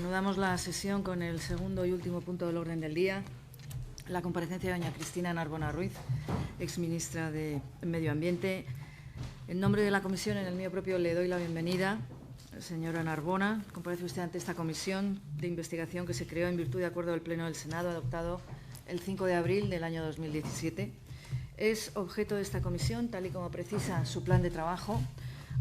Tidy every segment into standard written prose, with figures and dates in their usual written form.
Reanudamos la sesión con el segundo y último punto del orden del día, la comparecencia de doña Cristina Narbona Ruiz, exministra de Medio Ambiente. En nombre de la comisión, en el mío propio, le doy la bienvenida. Señora Narbona, comparece usted ante esta comisión de investigación que se creó en virtud de acuerdo del Pleno del Senado adoptado el 5 de abril del año 2017. Es objeto de esta comisión, tal y como precisa su plan de trabajo,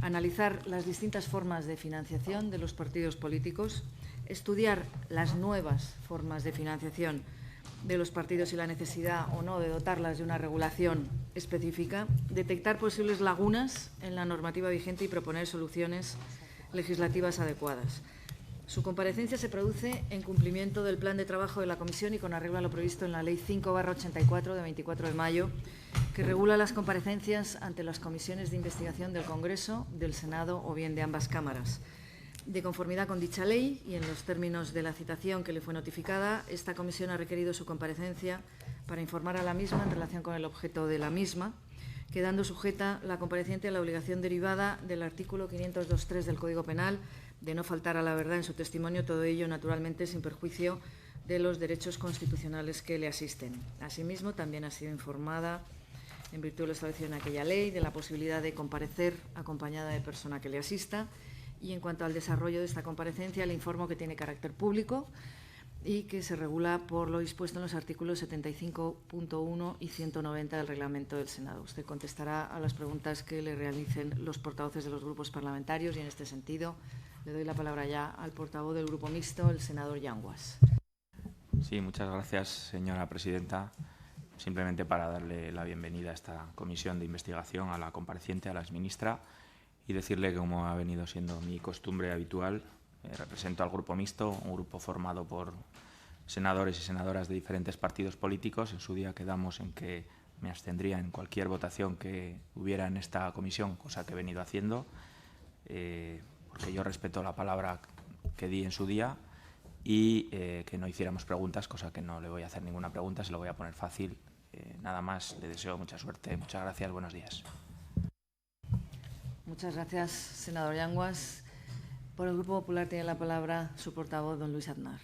analizar las distintas formas de financiación de los partidos políticos, estudiar las nuevas formas de financiación de los partidos y la necesidad o no de dotarlas de una regulación específica, detectar posibles lagunas en la normativa vigente y proponer soluciones legislativas adecuadas. Su comparecencia se produce en cumplimiento del plan de trabajo de la Comisión y con arreglo a lo previsto en la Ley 5/84 de 24 de mayo, que regula las comparecencias ante las comisiones de investigación del Congreso, del Senado o bien de ambas cámaras. De conformidad con dicha ley y en los términos de la citación que le fue notificada, esta comisión ha requerido su comparecencia para informar a la misma en relación con el objeto de la misma, quedando sujeta la compareciente a la obligación derivada del artículo 502.3 del Código Penal de no faltar a la verdad en su testimonio, todo ello naturalmente sin perjuicio de los derechos constitucionales que le asisten. Asimismo, también ha sido informada, en virtud de lo establecido en aquella ley, de la posibilidad de comparecer acompañada de persona que le asista. Y en cuanto al desarrollo de esta comparecencia, le informo que tiene carácter público y que se regula por lo dispuesto en los artículos 75.1 y 190 del Reglamento del Senado. Usted contestará a las preguntas que le realicen los portavoces de los grupos parlamentarios y, en este sentido, le doy la palabra ya al portavoz del Grupo Mixto, el senador Yanguas. Sí, muchas gracias, señora presidenta. Simplemente para darle la bienvenida a esta comisión de investigación, a la compareciente, a la exministra, y decirle que, como ha venido siendo mi costumbre habitual, represento al Grupo Mixto, un grupo formado por senadores y senadoras de diferentes partidos políticos. En su día quedamos en que me abstendría en cualquier votación que hubiera en esta comisión, cosa que he venido haciendo, porque yo respeto la palabra que di en su día y que no hiciéramos preguntas, cosa que no le voy a hacer ninguna pregunta, se lo voy a poner fácil. Nada más, le deseo mucha suerte. Muchas gracias, buenos días. Muchas gracias, senador Yanguas. Por el Grupo Popular tiene la palabra su portavoz, don Luis Aznar.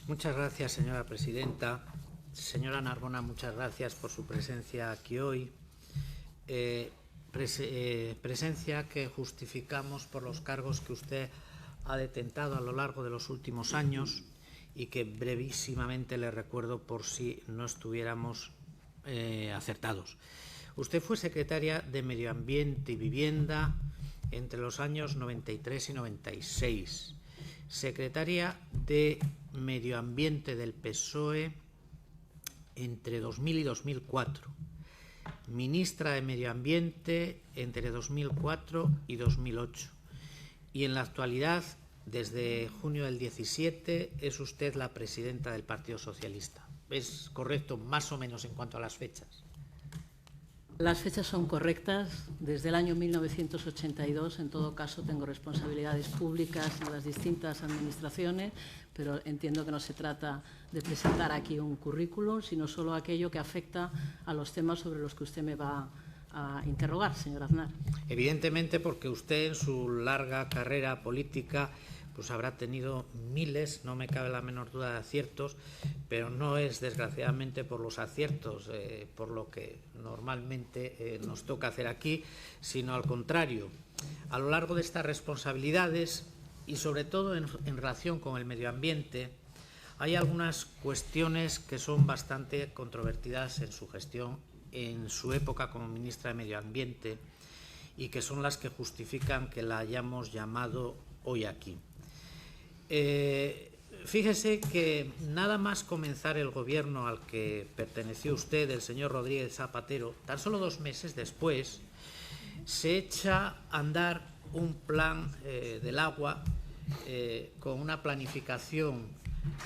Muchas gracias, señora presidenta. Señora Narbona, muchas gracias por su presencia aquí hoy. Presencia que justificamos por los cargos que usted ha detentado a lo largo de los últimos años y que brevísimamente le recuerdo por si no estuviéramos acertados. Usted fue secretaria de Medio Ambiente y Vivienda entre los años 93 y 96, secretaria de Medio Ambiente del PSOE entre 2000 y 2004, ministra de Medio Ambiente entre 2004 y 2008 y en la actualidad, desde junio del 17, es usted la presidenta del Partido Socialista. ¿Es correcto más o menos en cuanto a las fechas? Las fechas son correctas. Desde el año 1982, en todo caso, tengo responsabilidades públicas en las distintas administraciones, pero entiendo que no se trata de presentar aquí un currículum, sino solo aquello que afecta a los temas sobre los que usted me va a interrogar, señor Aznar. Evidentemente, porque usted en su larga carrera política pues habrá tenido miles, no me cabe la menor duda, de aciertos, pero no es desgraciadamente por los aciertos, por lo que normalmente nos toca hacer aquí, sino al contrario. A lo largo de estas responsabilidades y sobre todo en relación con el medio ambiente, hay algunas cuestiones que son bastante controvertidas en su gestión, en su época como ministra de Medio Ambiente, y que son las que justifican que la hayamos llamado hoy aquí. Fíjese que nada más comenzar el gobierno al que perteneció usted, el señor Rodríguez Zapatero, tan solo 2 meses después, se echa a andar un plan del agua con una planificación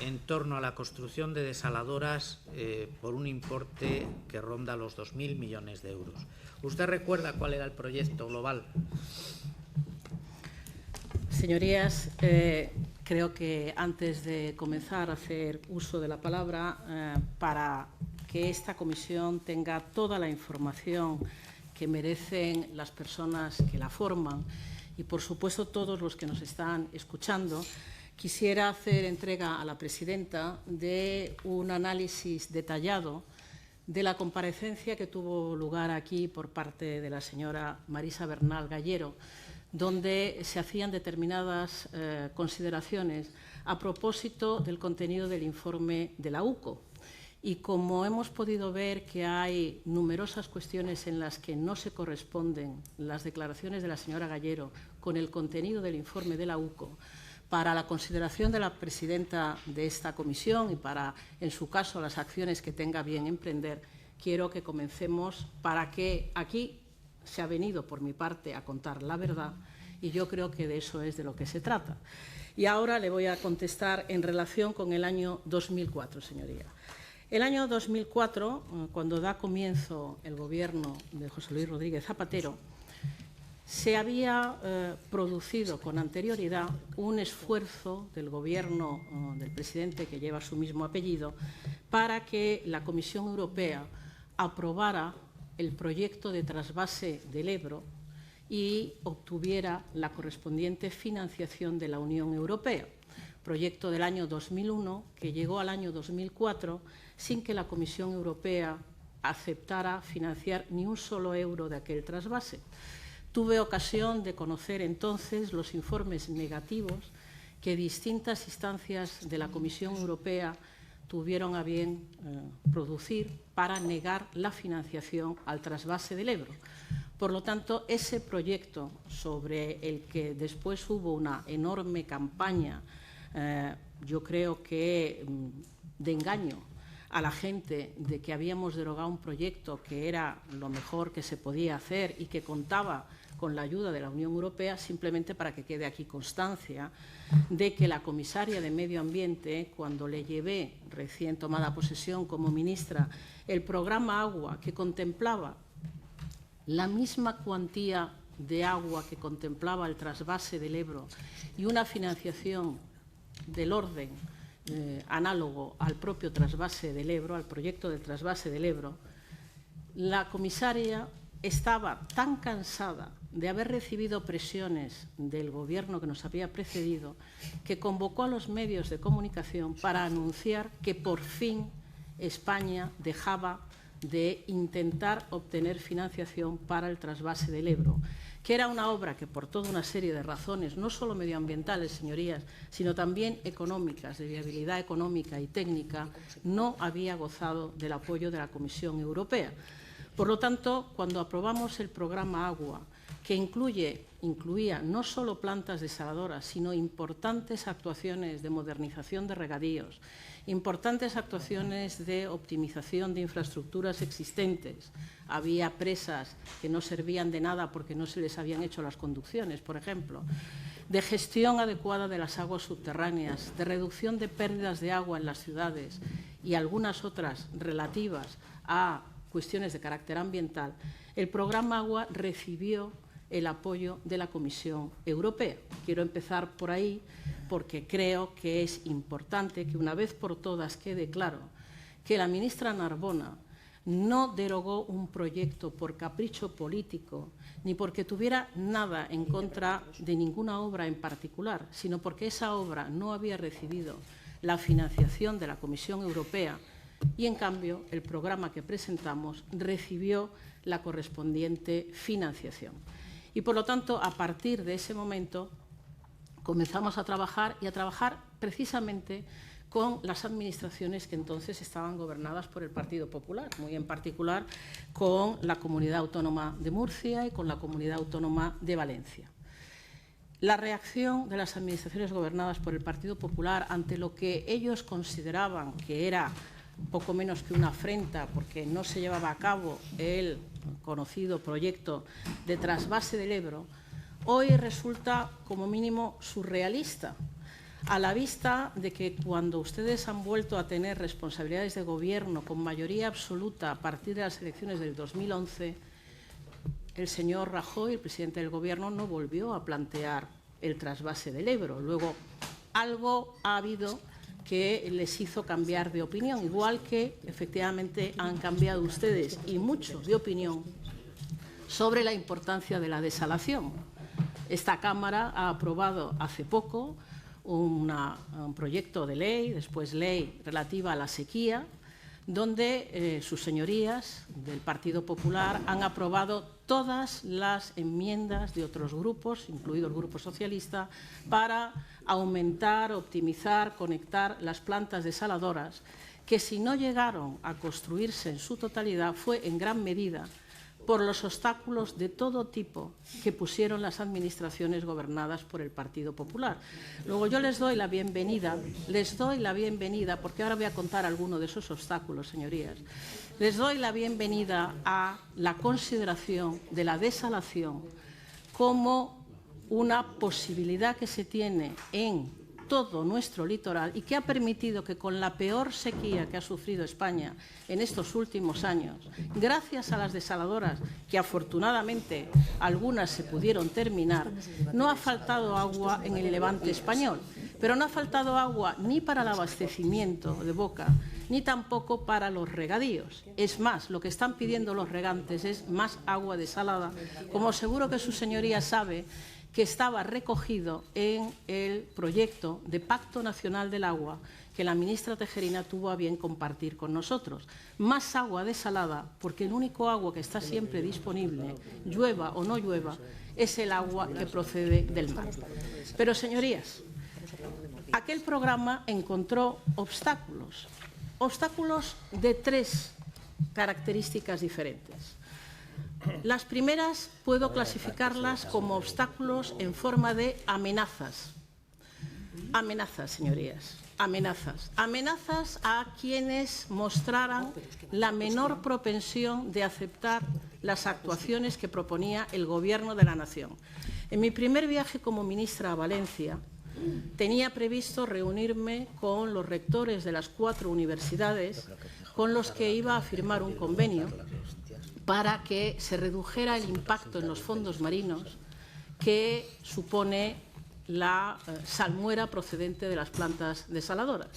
en torno a la construcción de desaladoras por un importe que ronda los 2.000 millones de euros. ¿Usted recuerda cuál era el proyecto global? Señorías, creo que antes de comenzar a hacer uso de la palabra, para que esta comisión tenga toda la información que merecen las personas que la forman y, por supuesto, todos los que nos están escuchando, quisiera hacer entrega a la presidenta de un análisis detallado de la comparecencia que tuvo lugar aquí por parte de la señora Marisa Bernal Gallero, donde se hacían determinadas consideraciones a propósito del contenido del informe de la UCO. Y como hemos podido ver que hay numerosas cuestiones en las que no se corresponden las declaraciones de la señora Gallero con el contenido del informe de la UCO, para la consideración de la presidenta de esta comisión y para, en su caso, las acciones que tenga bien emprender, quiero que comencemos para que aquí se ha venido, por mi parte, a contar la verdad y yo creo que de eso es de lo que se trata. Y ahora le voy a contestar en relación con el año 2004, señoría. El año 2004, cuando da comienzo el gobierno de José Luis Rodríguez Zapatero, se había producido con anterioridad un esfuerzo del gobierno del presidente, que lleva su mismo apellido, para que la Comisión Europea aprobara el proyecto de trasvase del Ebro y obtuviera la correspondiente financiación de la Unión Europea. Proyecto del año 2001 que llegó al año 2004 sin que la Comisión Europea aceptara financiar ni un solo euro de aquel trasvase. Tuve ocasión de conocer entonces los informes negativos que distintas instancias de la Comisión Europea tuvieron a bien producir para negar la financiación al trasvase del Ebro. Por lo tanto, ese proyecto, sobre el que después hubo una enorme campaña, yo creo que de engaño a la gente de que habíamos derogado un proyecto que era lo mejor que se podía hacer y que contaba con la ayuda de la Unión Europea, simplemente para que quede aquí constancia de que la comisaria de Medio Ambiente, cuando le llevé, recién tomada posesión como ministra, el programa Agua, que contemplaba la misma cuantía de agua que contemplaba el trasvase del Ebro y una financiación del orden análogo al propio trasvase del Ebro, al proyecto del trasvase del Ebro, la comisaria estaba tan cansada de haber recibido presiones del gobierno que nos había precedido que convocó a los medios de comunicación para anunciar que por fin España dejaba de intentar obtener financiación para el trasvase del Ebro, que era una obra que, por toda una serie de razones, no solo medioambientales, señorías, sino también económicas, de viabilidad económica y técnica, no había gozado del apoyo de la Comisión Europea. Por lo tanto, cuando aprobamos el programa Agua, que incluía no solo plantas desaladoras, sino importantes actuaciones de modernización de regadíos, importantes actuaciones de optimización de infraestructuras existentes. Había presas que no servían de nada porque no se les habían hecho las conducciones, por ejemplo, de gestión adecuada de las aguas subterráneas, de reducción de pérdidas de agua en las ciudades y algunas otras relativas a cuestiones de carácter ambiental. El programa Agua recibió el apoyo de la Comisión Europea. Quiero empezar por ahí porque creo que es importante que una vez por todas quede claro que la ministra Narbona no derogó un proyecto por capricho político ni porque tuviera nada en contra de ninguna obra en particular, sino porque esa obra no había recibido la financiación de la Comisión Europea y, en cambio, el programa que presentamos recibió la correspondiente financiación. Y, por lo tanto, a partir de ese momento comenzamos a trabajar precisamente con las administraciones que entonces estaban gobernadas por el Partido Popular, muy en particular con la Comunidad Autónoma de Murcia y con la Comunidad Autónoma de Valencia. La reacción de las administraciones gobernadas por el Partido Popular ante lo que ellos consideraban que era poco menos que una afrenta porque no se llevaba a cabo el conocido proyecto de trasvase del Ebro, hoy resulta como mínimo surrealista, a la vista de que cuando ustedes han vuelto a tener responsabilidades de gobierno con mayoría absoluta a partir de las elecciones del 2011, el señor Rajoy, el presidente del Gobierno, no volvió a plantear el trasvase del Ebro. Luego, algo ha habido que les hizo cambiar de opinión, igual que efectivamente han cambiado ustedes y mucho de opinión sobre la importancia de la desalación. Esta Cámara ha aprobado hace poco un proyecto de ley, después ley relativa a la sequía, donde sus señorías del Partido Popular han aprobado todas las enmiendas de otros grupos, incluido el Grupo Socialista, para aumentar, optimizar, conectar las plantas desaladoras, que si no llegaron a construirse en su totalidad fue en gran medida por los obstáculos de todo tipo que pusieron las administraciones gobernadas por el Partido Popular. Luego yo les doy la bienvenida, porque ahora voy a contar algunos de esos obstáculos, señorías. Les doy la bienvenida a la consideración de la desalación como una posibilidad que se tiene en todo nuestro litoral y que ha permitido que con la peor sequía que ha sufrido España en estos últimos años, gracias a las desaladoras, que afortunadamente algunas se pudieron terminar, no ha faltado agua en el levante español, pero no ha faltado agua ni para el abastecimiento de boca, ni tampoco para los regadíos. Es más, lo que están pidiendo los regantes es más agua desalada, como seguro que su señoría sabe, que estaba recogido en el proyecto de Pacto Nacional del Agua que la ministra Tejerina tuvo a bien compartir con nosotros. Más agua desalada, porque el único agua que está siempre disponible, llueva o no llueva, es el agua que procede del mar. Pero, señorías, aquel programa encontró obstáculos de tres características diferentes. Las primeras puedo clasificarlas como obstáculos en forma de amenazas. Amenazas, señorías, amenazas. Amenazas a quienes mostraran la menor propensión de aceptar las actuaciones que proponía el Gobierno de la Nación. En mi primer viaje como ministra a Valencia, tenía previsto reunirme con los rectores de las 4 universidades con los que iba a firmar un convenio para que se redujera el impacto en los fondos marinos que supone la salmuera procedente de las plantas desaladoras.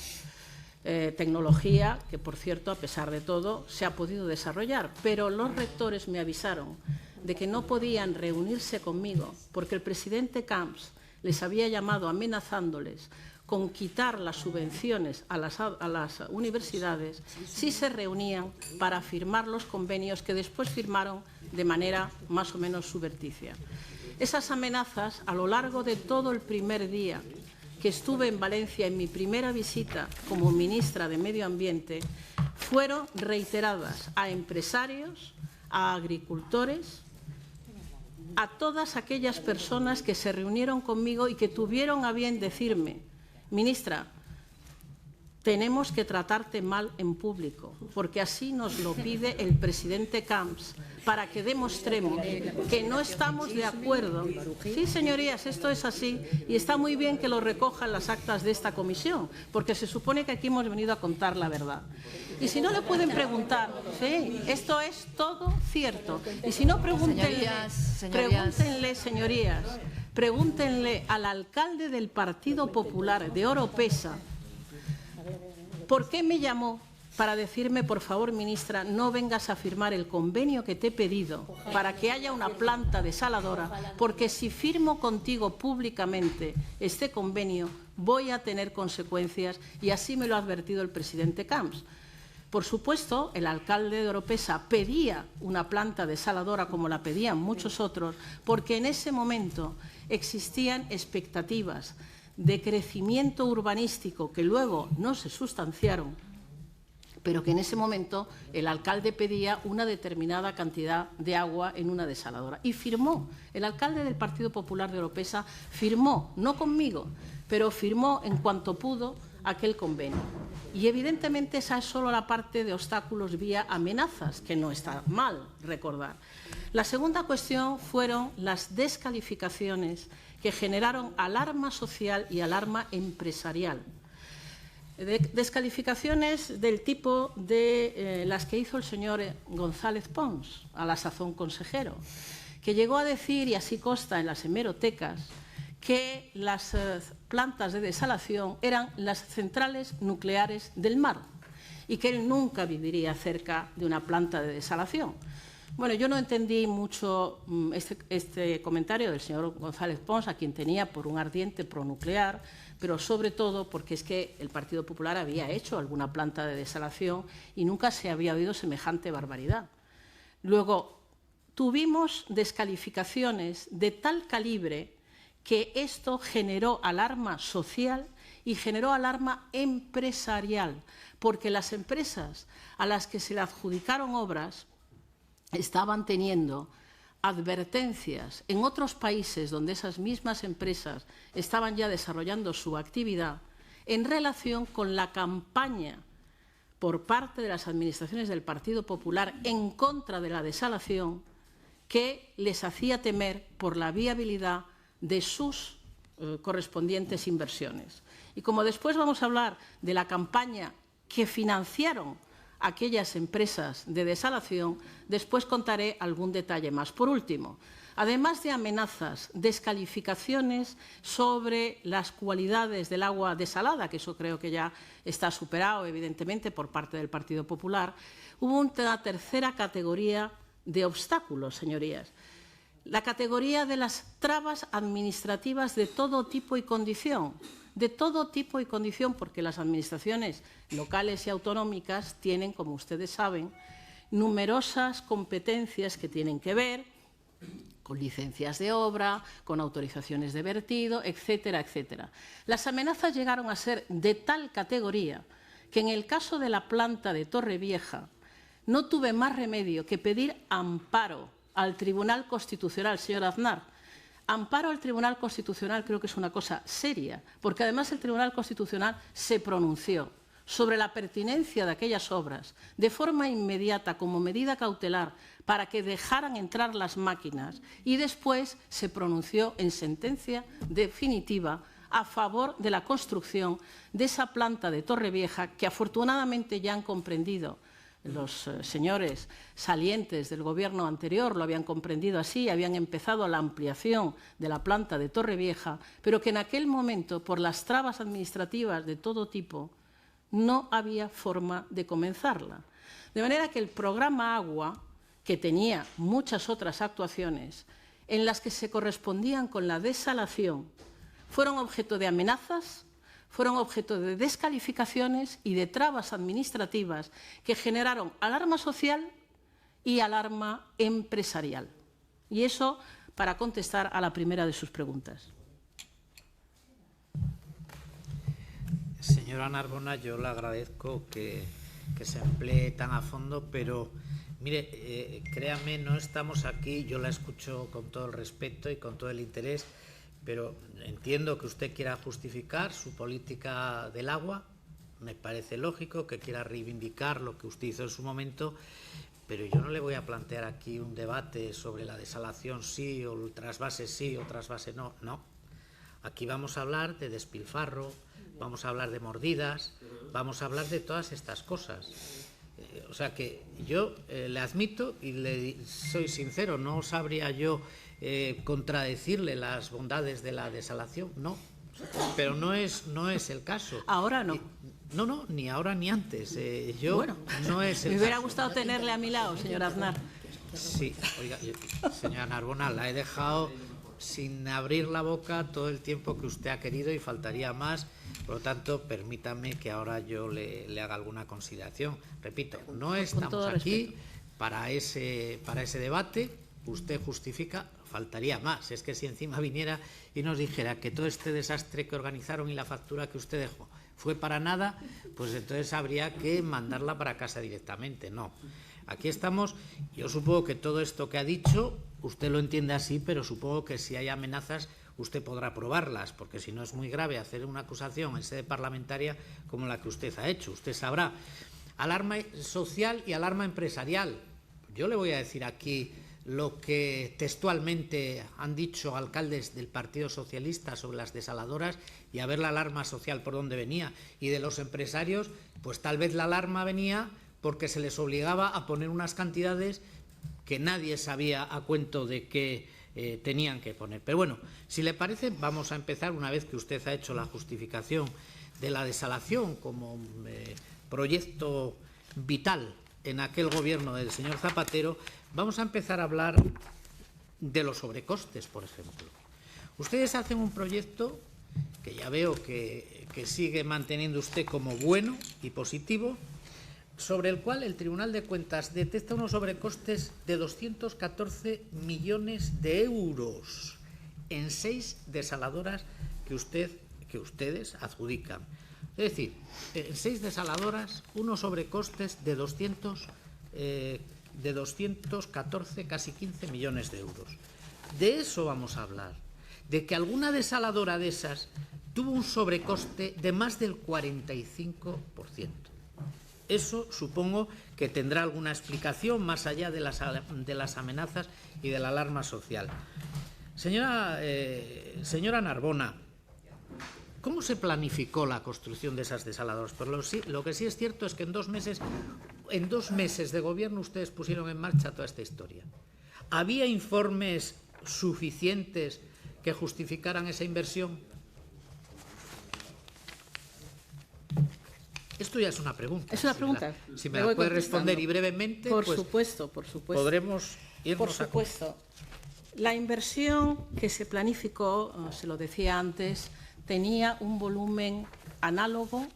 Tecnología que, por cierto, a pesar de todo, se ha podido desarrollar, pero los rectores me avisaron de que no podían reunirse conmigo porque el presidente Camps les había llamado amenazándoles con quitar las subvenciones a las universidades si se reunían para firmar los convenios que después firmaron de manera más o menos subrepticia. Esas amenazas, a lo largo de todo el primer día que estuve en Valencia en mi primera visita como ministra de Medio Ambiente, fueron reiteradas a empresarios, a agricultores, a todas aquellas personas que se reunieron conmigo y que tuvieron a bien decirme: ministra, tenemos que tratarte mal en público, porque así nos lo pide el presidente Camps, para que demostremos que no estamos de acuerdo. Sí, señorías, esto es así, y está muy bien que lo recojan las actas de esta comisión, porque se supone que aquí hemos venido a contar la verdad. Y si no le pueden preguntar, sí, esto es todo cierto. Y si no, pregúntenle, señorías, pregúntenle al alcalde del Partido Popular de Oropesa por qué me llamó para decirme: por favor, ministra, no vengas a firmar el convenio que te he pedido para que haya una planta desaladora, porque si firmo contigo públicamente este convenio voy a tener consecuencias, y así me lo ha advertido el presidente Camps. Por supuesto, el alcalde de Oropesa pedía una planta desaladora como la pedían muchos otros, porque en ese momento existían expectativas de crecimiento urbanístico que luego no se sustanciaron, pero que en ese momento el alcalde pedía una determinada cantidad de agua en una desaladora. Y firmó, el alcalde del Partido Popular de Oropesa firmó, no conmigo, pero firmó en cuanto pudo aquel convenio. Y evidentemente esa es solo la parte de obstáculos vía amenazas, que no está mal recordar. La segunda cuestión fueron las descalificaciones que generaron alarma social y alarma empresarial. Descalificaciones del tipo de las que hizo el señor González Pons, a la sazón consejero, que llegó a decir, y así consta en las hemerotecas, que las plantas de desalación eran las centrales nucleares del mar y que él nunca viviría cerca de una planta de desalación. Bueno, yo no entendí mucho este comentario del señor González Pons, a quien tenía por un ardiente pronuclear, pero sobre todo porque es que el Partido Popular había hecho alguna planta de desalación y nunca se había oído semejante barbaridad. Luego, tuvimos descalificaciones de tal calibre que esto generó alarma social y generó alarma empresarial, porque las empresas a las que se le adjudicaron obras estaban teniendo advertencias en otros países donde esas mismas empresas estaban ya desarrollando su actividad en relación con la campaña por parte de las administraciones del Partido Popular en contra de la desalación, que les hacía temer por la viabilidad de sus correspondientes inversiones. Y como después vamos a hablar de la campaña que financiaron aquellas empresas de desalación, después contaré algún detalle más. Por último, además de amenazas, descalificaciones sobre las cualidades del agua desalada, que eso creo que ya está superado, evidentemente, por parte del Partido Popular, hubo una tercera categoría de obstáculos, señorías. La categoría de las trabas administrativas de todo tipo y condición. De todo tipo y condición, porque las administraciones locales y autonómicas tienen, como ustedes saben, numerosas competencias que tienen que ver con licencias de obra, con autorizaciones de vertido, etcétera, etcétera. Las amenazas llegaron a ser de tal categoría que en el caso de la planta de Torrevieja no tuve más remedio que pedir amparo al Tribunal Constitucional, señor Aznar. Amparo al Tribunal Constitucional creo que es una cosa seria, porque además el Tribunal Constitucional se pronunció sobre la pertinencia de aquellas obras de forma inmediata como medida cautelar para que dejaran entrar las máquinas y después se pronunció en sentencia definitiva a favor de la construcción de esa planta de Torrevieja que afortunadamente ya han comprendido. Los señores salientes del Gobierno anterior lo habían comprendido así, habían empezado la ampliación de la planta de Torrevieja, pero que en aquel momento, por las trabas administrativas de todo tipo, no había forma de comenzarla. De manera que el programa Agua, que tenía muchas otras actuaciones, en las que se correspondían con la desalación, fueron objeto de amenazas, fueron objeto de descalificaciones y de trabas administrativas que generaron alarma social y alarma empresarial. Y eso para contestar a la primera de sus preguntas. Señora Narbona, yo le agradezco que se emplee tan a fondo, pero mire, créame, no estamos aquí, yo la escucho con todo el respeto y con todo el interés, pero entiendo que usted quiera justificar su política del agua, me parece lógico que quiera reivindicar lo que usted hizo en su momento, pero yo no le voy a plantear aquí un debate sobre la desalación sí o el trasvase sí o trasvase no, no. Aquí vamos a hablar de despilfarro, vamos a hablar de mordidas, vamos a hablar de todas estas cosas. O sea que yo le admito y le soy sincero, no sabría yo contradecirle las bondades de la desalación, no, pero no es el caso. Ahora no. No, ni ahora ni antes. Bueno, no es el me hubiera caso. gustado tenerle a mi lado, señor Aznar. Sí, oiga, señora Narbona, la he dejado sin abrir la boca todo el tiempo que usted ha querido y faltaría más. Por lo tanto, permítame que ahora yo le haga alguna consideración. Repito, no estamos aquí para ese debate. Usted justifica, faltaría más. Es que si encima viniera y nos dijera que todo este desastre que organizaron y la factura que usted dejó fue para nada, pues entonces habría que mandarla para casa directamente. No. Aquí estamos. Yo supongo que todo esto que ha dicho, usted lo entiende así, pero supongo que si hay amenazas, usted podrá probarlas, porque si no es muy grave hacer una acusación en sede parlamentaria como la que usted ha hecho. Usted sabrá. Alarma social y alarma empresarial. Yo le voy a decir aquí lo que textualmente han dicho alcaldes del Partido Socialista sobre las desaladoras y a ver la alarma social por dónde venía. Y de los empresarios, pues tal vez la alarma venía porque se les obligaba a poner unas cantidades que nadie sabía a cuento de que tenían que poner. Pero bueno, si le parece, vamos a empezar una vez que usted ha hecho la justificación de la desalación como proyecto vital en aquel gobierno del señor Zapatero. Vamos a empezar a hablar de los sobrecostes, por ejemplo. Ustedes hacen un proyecto que ya veo que sigue manteniendo usted como bueno y positivo, sobre el cual el Tribunal de Cuentas detecta unos sobrecostes de 214 millones de euros en 6 desaladoras que ustedes adjudican. Es decir, en 6 desaladoras, unos sobrecostes de 214, casi 15 millones de euros. De eso vamos a hablar, de que alguna desaladora de esas tuvo un sobrecoste de más del 45%. Eso supongo que tendrá alguna explicación más allá de las amenazas y de la alarma social. Señora Narbona, ¿cómo se planificó la construcción de esas desaladoras? Pero lo que sí es cierto es que en dos meses de gobierno ustedes pusieron en marcha toda esta historia. ¿Había informes suficientes que justificaran esa inversión? Esto ya es una pregunta. Es una pregunta. Si me la puede responder y brevemente, por pues supuesto. podremos irnos Por supuesto. La inversión que se planificó, se lo decía antes, tenía un volumen análogo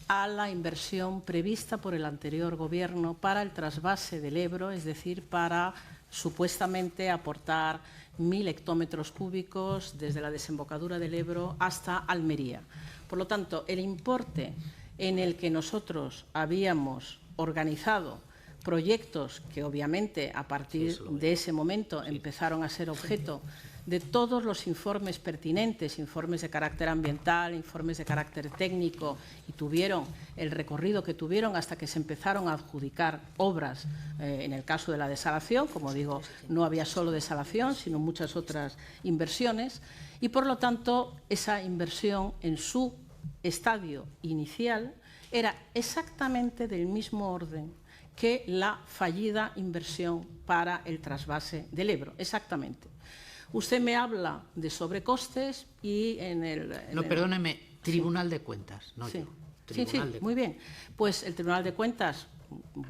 a la inversión prevista por el anterior Gobierno para el trasvase del Ebro, es decir, para supuestamente aportar 1.000 hectómetros cúbicos desde la desembocadura del Ebro hasta Almería. Por lo tanto, el importe en el que nosotros habíamos organizado proyectos que obviamente a partir de ese momento empezaron a ser objeto de todos los informes pertinentes, informes de carácter ambiental, informes de carácter técnico, y tuvieron el recorrido que tuvieron hasta que se empezaron a adjudicar obras. En el caso de la desalación, como digo, no había solo desalación, sino muchas otras inversiones, y por lo tanto esa inversión en su estadio inicial era exactamente del mismo orden que la fallida inversión para el trasvase del Ebro, exactamente. Usted me habla de sobrecostes y perdóneme, Tribunal de Cuentas, no sí. yo. Tribunal de muy bien. Pues el Tribunal de Cuentas,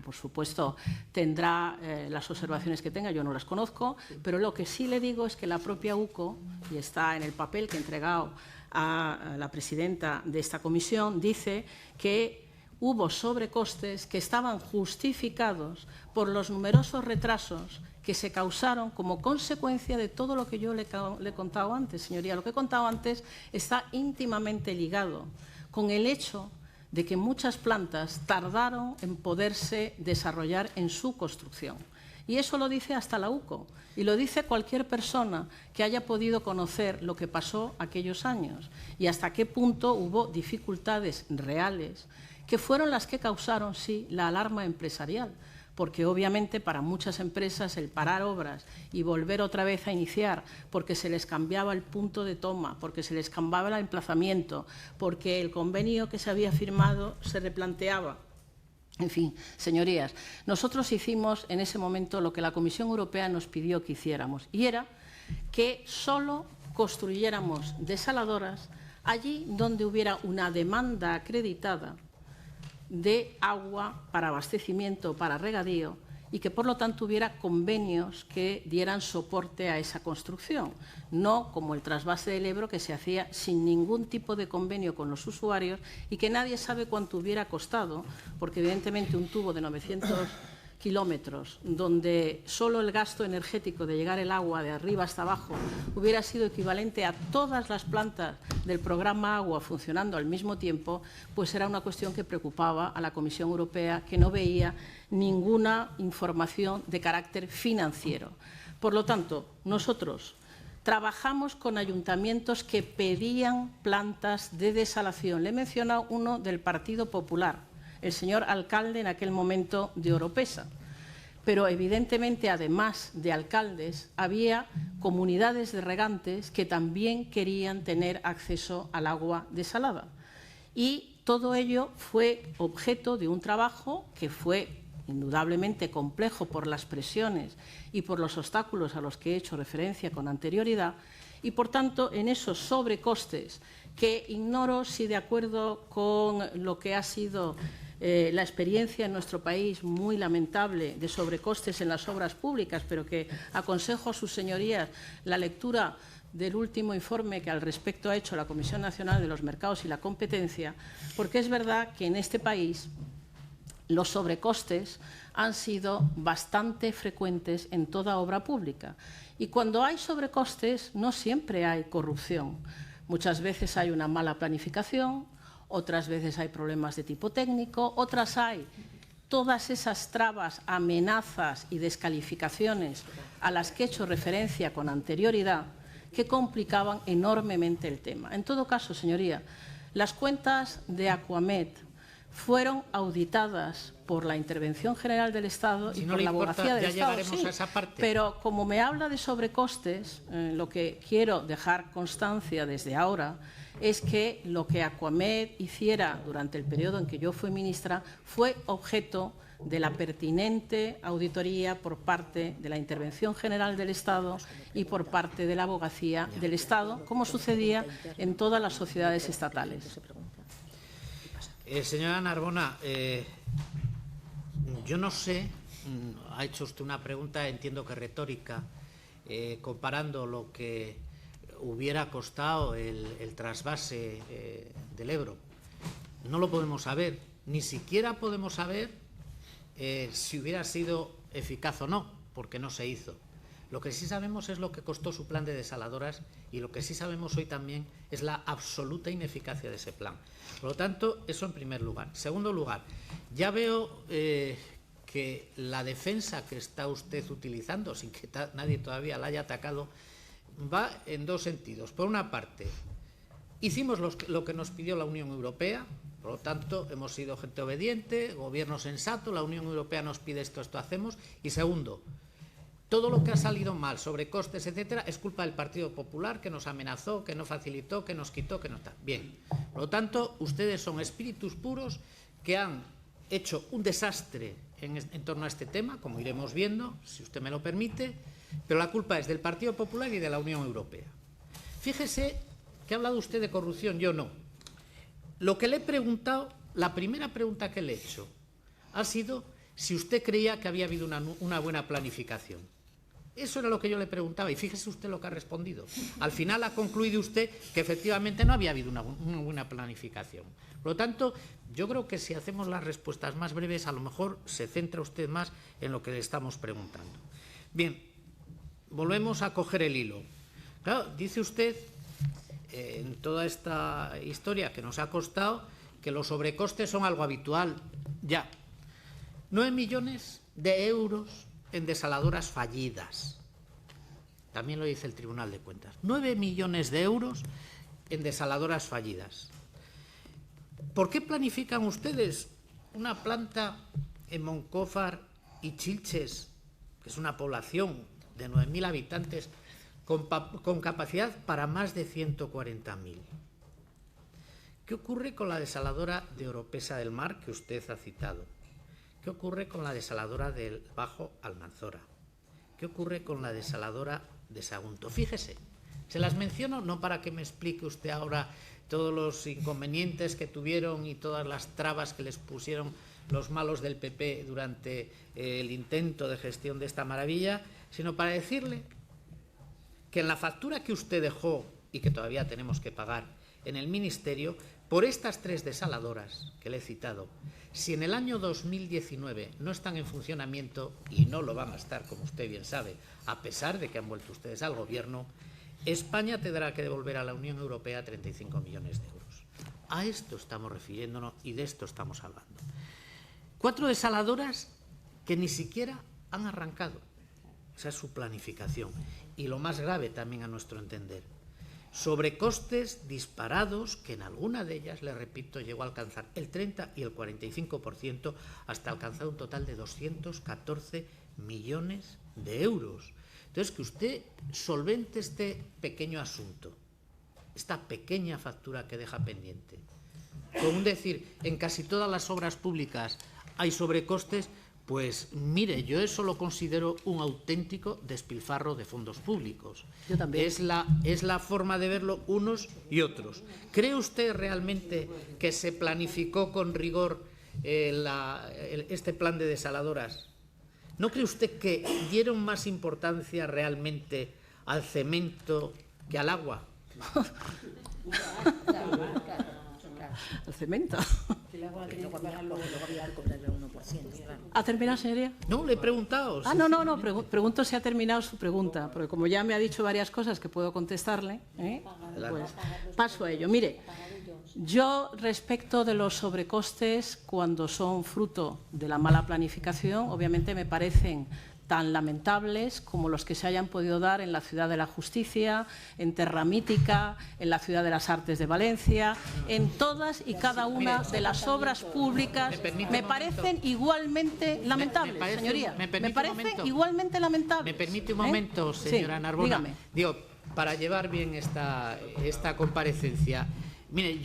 por supuesto, tendrá las observaciones que tenga, yo no las conozco, pero lo que sí le digo es que la propia UCO, y está en el papel que he entregado a la presidenta de esta comisión, dice que hubo sobrecostes que estaban justificados por los numerosos retrasos que se causaron como consecuencia de todo lo que yo le he contado antes, señoría. Lo que he contado antes está íntimamente ligado con el hecho de que muchas plantas tardaron en poderse desarrollar en su construcción. Y eso lo dice hasta la UCO, y lo dice cualquier persona que haya podido conocer lo que pasó aquellos años y hasta qué punto hubo dificultades reales que fueron las que causaron, sí, la alarma empresarial, porque obviamente para muchas empresas el parar obras y volver otra vez a iniciar porque se les cambiaba el punto de toma, porque se les cambiaba el emplazamiento, porque el convenio que se había firmado se replanteaba. En fin, señorías, nosotros hicimos en ese momento lo que la Comisión Europea nos pidió que hiciéramos, y era que solo construyéramos desaladoras allí donde hubiera una demanda acreditada de agua para abastecimiento, para regadío, y que por lo tanto hubiera convenios que dieran soporte a esa construcción, no como el trasvase del Ebro, que se hacía sin ningún tipo de convenio con los usuarios y que nadie sabe cuánto hubiera costado, porque evidentemente un tubo de 900 kilómetros, donde solo el gasto energético de llegar el agua de arriba hasta abajo hubiera sido equivalente a todas las plantas del programa Agua funcionando al mismo tiempo, pues era una cuestión que preocupaba a la Comisión Europea, que no veía ninguna información de carácter financiero. Por lo tanto, nosotros trabajamos con ayuntamientos que pedían plantas de desalación. Le he mencionado uno del Partido Popular, el señor alcalde en aquel momento de Oropesa. Pero evidentemente, además de alcaldes, había comunidades de regantes que también querían tener acceso al agua desalada. Y todo ello fue objeto de un trabajo que fue indudablemente complejo por las presiones y por los obstáculos a los que he hecho referencia con anterioridad, y por tanto en esos sobrecostes que ignoro si de acuerdo con lo que ha sido la experiencia en nuestro país muy lamentable de sobrecostes en las obras públicas, pero que aconsejo a sus señorías la lectura del último informe que al respecto ha hecho la Comisión Nacional de los Mercados y la Competencia, porque es verdad que en este país los sobrecostes han sido bastante frecuentes en toda obra pública. Y cuando hay sobrecostes no siempre hay corrupción. Muchas veces hay una mala planificación, otras veces hay problemas de tipo técnico, otras hay todas esas trabas, amenazas y descalificaciones a las que he hecho referencia con anterioridad, que complicaban enormemente el tema. En todo caso, señoría, las cuentas de Acuamed fueron auditadas por la Intervención General del Estado y por la Abogacía del Estado. Sí, a esa parte. Pero como me habla de sobrecostes, lo que quiero dejar constancia desde ahora es que lo que Acuamed hiciera durante el periodo en que yo fui ministra fue objeto de la pertinente auditoría por parte de la Intervención General del Estado y por parte de la Abogacía del Estado, como sucedía en todas las sociedades estatales. Señora Narbona, yo no sé, ha hecho usted una pregunta, entiendo que retórica, comparando lo que hubiera costado el trasvase del Ebro. No lo podemos saber, ni siquiera podemos saber si hubiera sido eficaz o no, porque no se hizo. Lo que sí sabemos es lo que costó su plan de desaladoras y lo que sí sabemos hoy también es la absoluta ineficacia de ese plan. Por lo tanto, eso en primer lugar. En segundo lugar, ya veo que la defensa que está usted utilizando, sin que nadie todavía la haya atacado, va en dos sentidos. Por una parte, hicimos lo que nos pidió la Unión Europea, por lo tanto, hemos sido gente obediente, gobierno sensato, la Unión Europea nos pide esto hacemos. Y segundo, todo lo que ha salido mal, sobre costes, etcétera, es culpa del Partido Popular, que nos amenazó, que no facilitó, que nos quitó, que no está. Bien, por lo tanto, ustedes son espíritus puros que han hecho un desastre en torno a este tema, como iremos viendo, si usted me lo permite, pero la culpa es del Partido Popular y de la Unión Europea. Fíjese que ha hablado usted de corrupción, yo no. Lo que le he preguntado, la primera pregunta que le he hecho, ha sido si usted creía que había habido una buena planificación. Eso era lo que yo le preguntaba y fíjese usted lo que ha respondido. Al final ha concluido usted que efectivamente no había habido una buena planificación. Por lo tanto, yo creo que si hacemos las respuestas más breves, a lo mejor se centra usted más en lo que le estamos preguntando. Bien, volvemos a coger el hilo. Claro, dice usted, en toda esta historia que nos ha costado, que los sobrecostes son algo habitual. Ya, 9 millones de euros en desaladoras fallidas. También lo dice el Tribunal de Cuentas. 9 millones de euros en desaladoras fallidas. ¿Por qué planifican ustedes una planta en Moncófar y Chilches, que es una población de 9.000 habitantes, con capacidad para más de 140.000? ¿Qué ocurre con la desaladora de Oropesa del Mar, que usted ha citado? ¿Qué ocurre con la desaladora del Bajo Almanzora? ¿Qué ocurre con la desaladora de Sagunto? Fíjese, se las menciono no para que me explique usted ahora todos los inconvenientes que tuvieron y todas las trabas que les pusieron los malos del PP durante el intento de gestión de esta maravilla, sino para decirle que en la factura que usted dejó y que todavía tenemos que pagar en el Ministerio, por estas 3 desaladoras que le he citado, si en el año 2019 no están en funcionamiento, y no lo van a estar, como usted bien sabe, a pesar de que han vuelto ustedes al Gobierno, España tendrá que devolver a la Unión Europea 35 millones de euros. A esto estamos refiriéndonos y de esto estamos hablando. 4 desaladoras que ni siquiera han arrancado. Esa es su planificación. Y lo más grave también a nuestro entender, sobrecostes disparados que en alguna de ellas, le repito, llegó a alcanzar el 30 y el 45% hasta alcanzar un total de 214 millones de euros. Entonces, que usted solvente este pequeño asunto, esta pequeña factura que deja pendiente, con decir, en casi todas las obras públicas hay sobrecostes, pues mire, yo eso lo considero un auténtico despilfarro de fondos públicos. Yo también. Es la forma de verlo unos y otros. ¿Cree usted realmente que se planificó con rigor este plan de desaladoras, ¿no cree usted que dieron más importancia realmente al cemento que al agua? El cemento. ¿Ha terminado, señoría? No, le he preguntado. No. Pregunto si ha terminado su pregunta, porque como ya me ha dicho varias cosas que puedo contestarle, pues paso a ello. Mire, yo respecto de los sobrecostes, cuando son fruto de la mala planificación, obviamente me parecen tan lamentables como los que se hayan podido dar en la Ciudad de la Justicia, en Terra Mítica, en la Ciudad de las Artes de Valencia, en todas y cada una de las obras públicas me parecen igualmente lamentables, señoría. Me parecen igualmente lamentables. ¿Me permite un momento, señora Narbona? Dígame. Digo, para llevar bien esta comparecencia. Mire,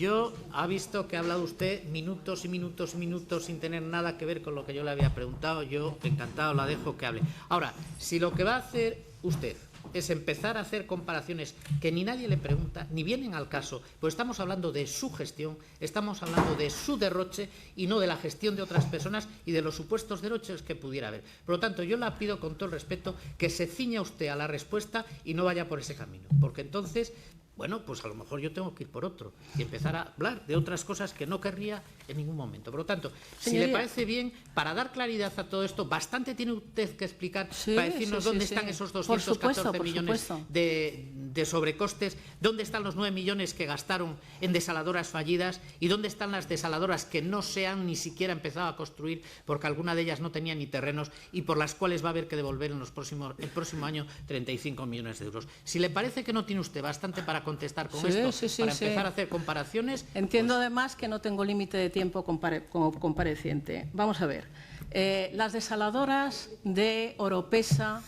ha visto que ha hablado usted minutos y minutos sin tener nada que ver con lo que yo le había preguntado. Yo, encantado, la dejo que hable. Ahora, si lo que va a hacer usted es empezar a hacer comparaciones que ni nadie le pregunta, ni vienen al caso, pues estamos hablando de su gestión, estamos hablando de su derroche y no de la gestión de otras personas y de los supuestos derroches que pudiera haber. Por lo tanto, yo le pido con todo el respeto que se ciña usted a la respuesta y no vaya por ese camino, porque entonces... Bueno, pues a lo mejor yo tengo que ir por otro y empezar a hablar de otras cosas que no querría en ningún momento. Por lo tanto, si le parece bien, para dar claridad a todo esto, bastante tiene usted que explicar para decirnos dónde están esos 214 millones de sobrecostes, dónde están los 9 millones que gastaron en desaladoras fallidas y dónde están las desaladoras que no se han ni siquiera empezado a construir porque alguna de ellas no tenía ni terrenos y por las cuales va a haber que devolver en el próximo año 35 millones de euros. Si le parece que no tiene usted bastante para contestar con esto, para empezar a hacer comparaciones... Entiendo además que no tengo límite de tiempo como compareciente. Vamos a ver. Las desaladoras de Oropesa,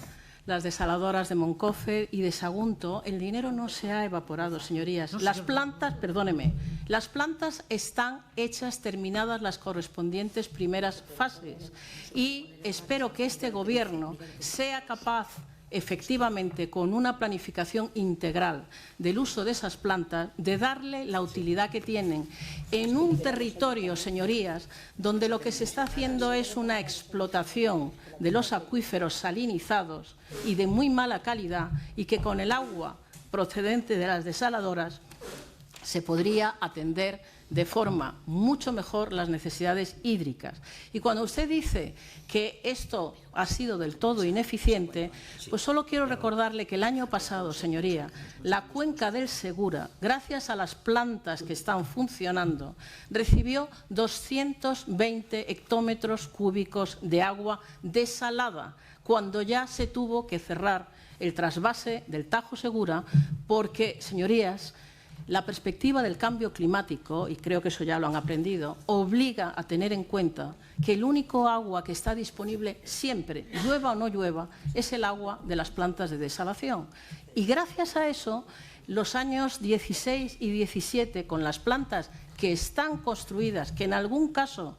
las desaladoras de Moncofe y de Sagunto, el dinero no se ha evaporado, señorías. Las plantas, perdóneme, las plantas están hechas, terminadas las correspondientes primeras fases y espero que este Gobierno sea capaz efectivamente, con una planificación integral del uso de esas plantas, de darle la utilidad que tienen en un territorio, señorías, donde lo que se está haciendo es una explotación de los acuíferos salinizados y de muy mala calidad y que con el agua procedente de las desaladoras se podría atender de forma mucho mejor las necesidades hídricas. Y cuando usted dice que esto ha sido del todo ineficiente, pues solo quiero recordarle que el año pasado, señoría, la cuenca del Segura, gracias a las plantas que están funcionando, recibió 220 hectómetros cúbicos de agua desalada, cuando ya se tuvo que cerrar el trasvase del Tajo Segura porque, señorías, la perspectiva del cambio climático, y creo que eso ya lo han aprendido, obliga a tener en cuenta que el único agua que está disponible siempre, llueva o no llueva, es el agua de las plantas de desalación. Y gracias a eso, los años 16 y 17, con las plantas que están construidas, que en algún caso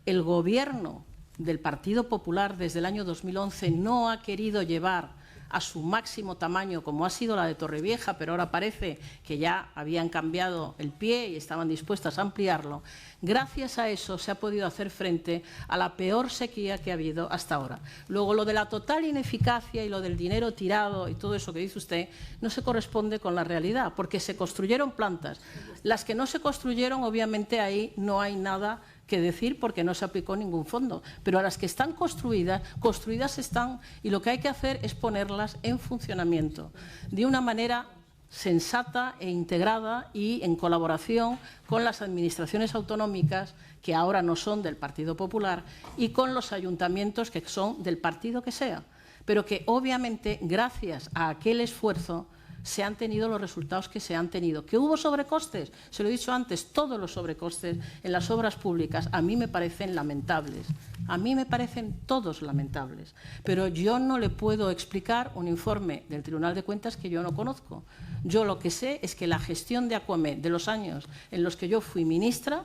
el Gobierno del Partido Popular desde el año 2011 no ha querido llevar a su máximo tamaño, como ha sido la de Torrevieja, pero ahora parece que ya habían cambiado el pie y estaban dispuestas a ampliarlo. Gracias a eso se ha podido hacer frente a la peor sequía que ha habido hasta ahora. Luego, lo de la total ineficacia y lo del dinero tirado y todo eso que dice usted no se corresponde con la realidad, porque se construyeron plantas. Las que no se construyeron, obviamente, ahí no hay nada que decir porque no se aplicó ningún fondo. Pero a las que están construidas están, y lo que hay que hacer es ponerlas en funcionamiento de una manera sensata e integrada y en colaboración con las administraciones autonómicas, que ahora no son del Partido Popular, y con los ayuntamientos que son del partido que sea, pero que obviamente gracias a aquel esfuerzo se han tenido los resultados que se han tenido. ¿Que hubo sobrecostes? Se lo he dicho antes, todos los sobrecostes en las obras públicas a mí me parecen lamentables. A mí me parecen todos lamentables. Pero yo no le puedo explicar un informe del Tribunal de Cuentas que yo no conozco. Yo lo que sé es que la gestión de Acuamed de los años en los que yo fui ministra,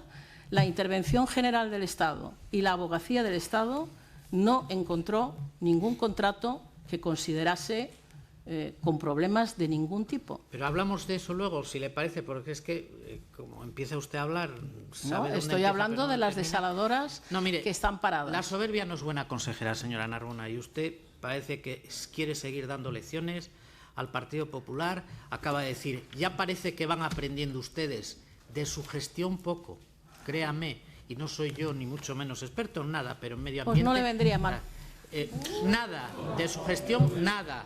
la Intervención General del Estado y la Abogacía del Estado no encontró ningún contrato que considerase con problemas de ningún tipo. Pero hablamos de eso luego, si le parece, porque es que, como empieza usted a hablar... No, estoy hablando de las desaladoras que están paradas. La soberbia no es buena consejera, señora Narbona, y usted parece que quiere seguir dando lecciones al Partido Popular. Acaba de decir, ya parece que van aprendiendo ustedes de su gestión poco, créame, y no soy yo ni mucho menos experto en nada, pero en medio ambiente... Pues no le vendría mal. Nada, de su gestión, nada.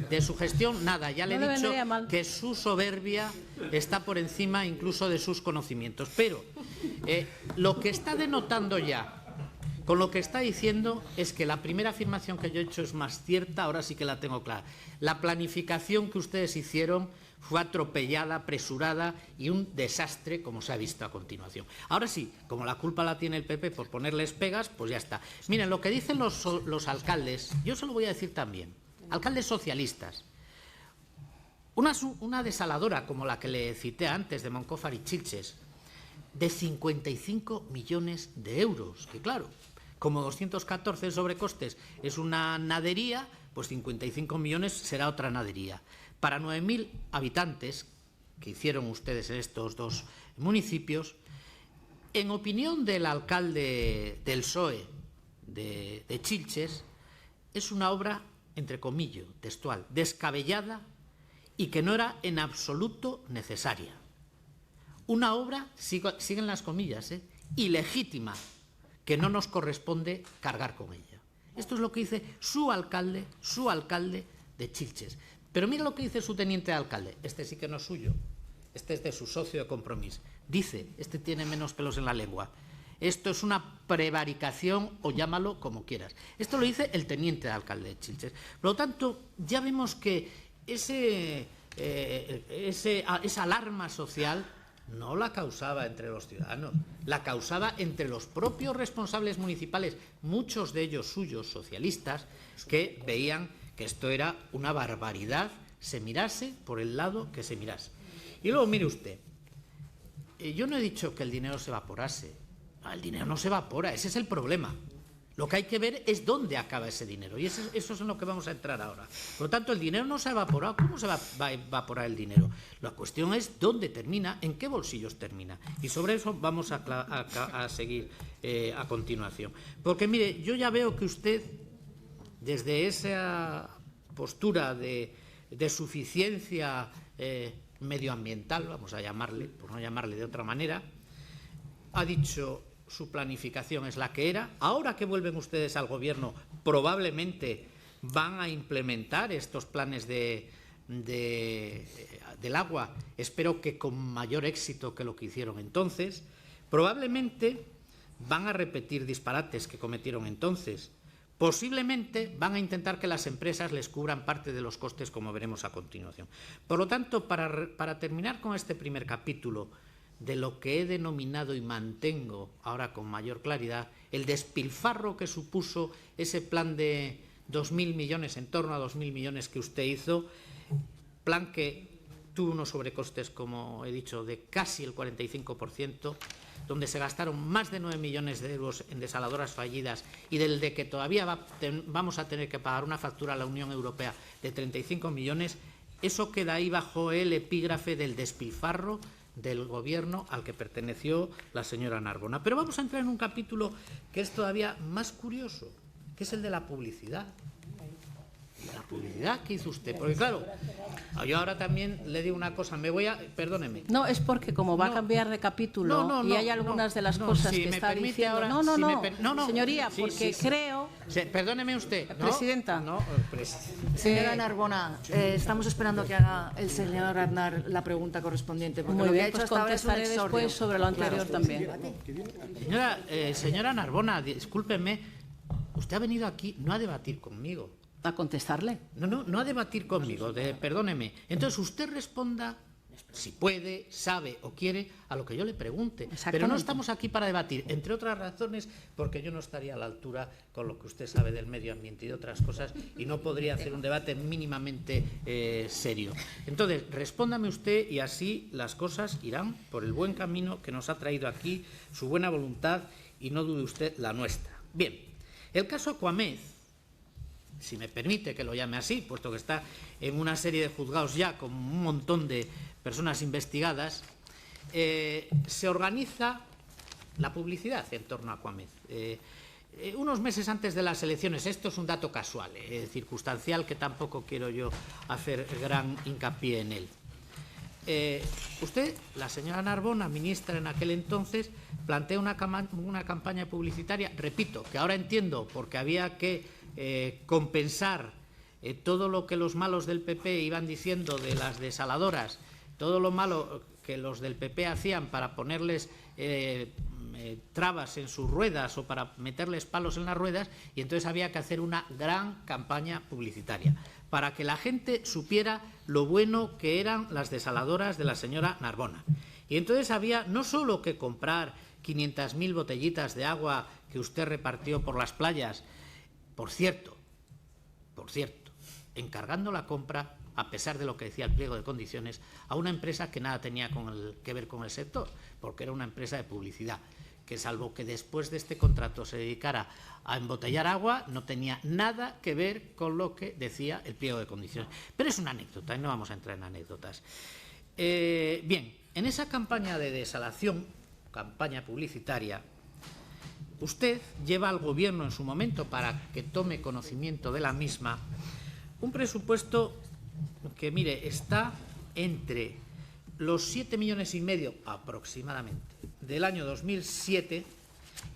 De su gestión, nada. Ya le he dicho que su soberbia está por encima incluso de sus conocimientos. Pero lo que está denotando ya, con lo que está diciendo, es que la primera afirmación que yo he hecho es más cierta, ahora sí que la tengo clara. La planificación que ustedes hicieron fue atropellada, apresurada y un desastre, como se ha visto a continuación. Ahora sí, como la culpa la tiene el PP por ponerles pegas, pues ya está. Miren, lo que dicen los alcaldes, yo se lo voy a decir también. Alcaldes socialistas. Una desaladora como la que le cité antes de Moncófar y Chilches, de 55 millones de euros, que claro, como 214 sobrecostes es una nadería, pues 55 millones será otra nadería. Para 9.000 habitantes que hicieron ustedes en estos dos municipios, en opinión del alcalde del PSOE de Chilches, es una obra, entre comillas, textual, descabellada y que no era en absoluto necesaria. Una obra, siguen las comillas, ilegítima, que no nos corresponde cargar con ella. Esto es lo que dice su alcalde de Chilches. Pero mira lo que dice su teniente de alcalde. Este sí que no es suyo, este es de su socio de Compromís. Dice, este tiene menos pelos en la lengua, esto es una prevaricación o llámalo como quieras. Esto lo dice el teniente de alcalde de Chilches. Por lo tanto, ya vemos que esa alarma social no la causaba entre los ciudadanos, la causaba entre los propios responsables municipales, muchos de ellos suyos socialistas, que veían que esto era una barbaridad, se mirase por el lado que se mirase. Y luego, mire usted, yo no he dicho que el dinero se evaporase. El dinero no se evapora, ese es el problema. Lo que hay que ver es dónde acaba ese dinero, y eso es en lo que vamos a entrar ahora. Por lo tanto, el dinero no se ha evaporado. ¿Cómo se va a evaporar el dinero? La cuestión es dónde termina, en qué bolsillos termina. Y sobre eso vamos a seguir a continuación. Porque, mire, yo ya veo que usted, desde esa postura de suficiencia medioambiental, vamos a llamarle, por no llamarle de otra manera, ha dicho su planificación es la que era. Ahora que vuelven ustedes al gobierno, probablemente van a implementar estos planes del agua, espero que con mayor éxito que lo que hicieron entonces. Probablemente van a repetir disparates que cometieron entonces. Posiblemente van a intentar que las empresas les cubran parte de los costes, como veremos a continuación. Por lo tanto, para terminar con este primer capítulo de lo que he denominado y mantengo ahora con mayor claridad, el despilfarro que supuso ese plan de 2.000 millones, en torno a 2.000 millones que usted hizo, plan que tuvo unos sobrecostes, como he dicho, de casi el 45%, donde se gastaron más de 9 millones de euros en desaladoras fallidas y del de que todavía vamos a tener que pagar una factura a la Unión Europea de 35 millones, eso queda ahí bajo el epígrafe del despilfarro del gobierno al que perteneció la señora Narbona. Pero vamos a entrar en un capítulo que es todavía más curioso, que es el de la publicidad. La publicidad que hizo usted, porque claro, yo ahora también le digo una cosa, perdóneme. No, es porque como va a cambiar de capítulo y hay algunas de las cosas que está diciendo... Ahora, señoría, porque creo... Perdóneme usted. Presidenta. Señora Narbona, estamos esperando que haga el señor Aznar la pregunta correspondiente. Porque muy lo que bien, ha hecho pues hasta ahora es un contestaré después sobre lo anterior también. Señora Narbona, discúlpeme, usted ha venido aquí no a debatir conmigo. ¿A contestarle? No a debatir conmigo, perdóneme. Entonces usted responda, si puede, sabe o quiere, a lo que yo le pregunte. Pero no estamos aquí para debatir, entre otras razones, porque yo no estaría a la altura con lo que usted sabe del medio ambiente y de otras cosas, y no podría hacer un debate mínimamente serio. Entonces, respóndame usted y así las cosas irán por el buen camino que nos ha traído aquí, su buena voluntad, y no dude usted la nuestra. Bien, el caso Aquamed si me permite que lo llame así, puesto que está en una serie de juzgados ya con un montón de personas investigadas, se organiza la publicidad en torno a Aquamed. Unos meses antes de las elecciones, esto es un dato casual, circunstancial, que tampoco quiero yo hacer gran hincapié en él. Usted, la señora Narbona, ministra en aquel entonces, plantea una campaña publicitaria, repito, que ahora entiendo, porque había que compensar todo lo que los malos del PP iban diciendo de las desaladoras, todo lo malo que los del PP hacían para ponerles trabas en sus ruedas o para meterles palos en las ruedas, y entonces había que hacer una gran campaña publicitaria para que la gente supiera lo bueno que eran las desaladoras de la señora Narbona. Y entonces había no solo que comprar 500.000 botellitas de agua que usted repartió por las playas, por cierto, encargando la compra, a pesar de lo que decía el pliego de condiciones, a una empresa que nada tenía que ver con el sector, porque era una empresa de publicidad, que salvo que después de este contrato se dedicara a embotellar agua, no tenía nada que ver con lo que decía el pliego de condiciones. Pero es una anécdota y no vamos a entrar en anécdotas. Bien, en esa campaña de desalación, campaña publicitaria, usted lleva al Gobierno en su momento, para que tome conocimiento de la misma, un presupuesto que, mire, está entre los 7,5 millones aproximadamente del año 2007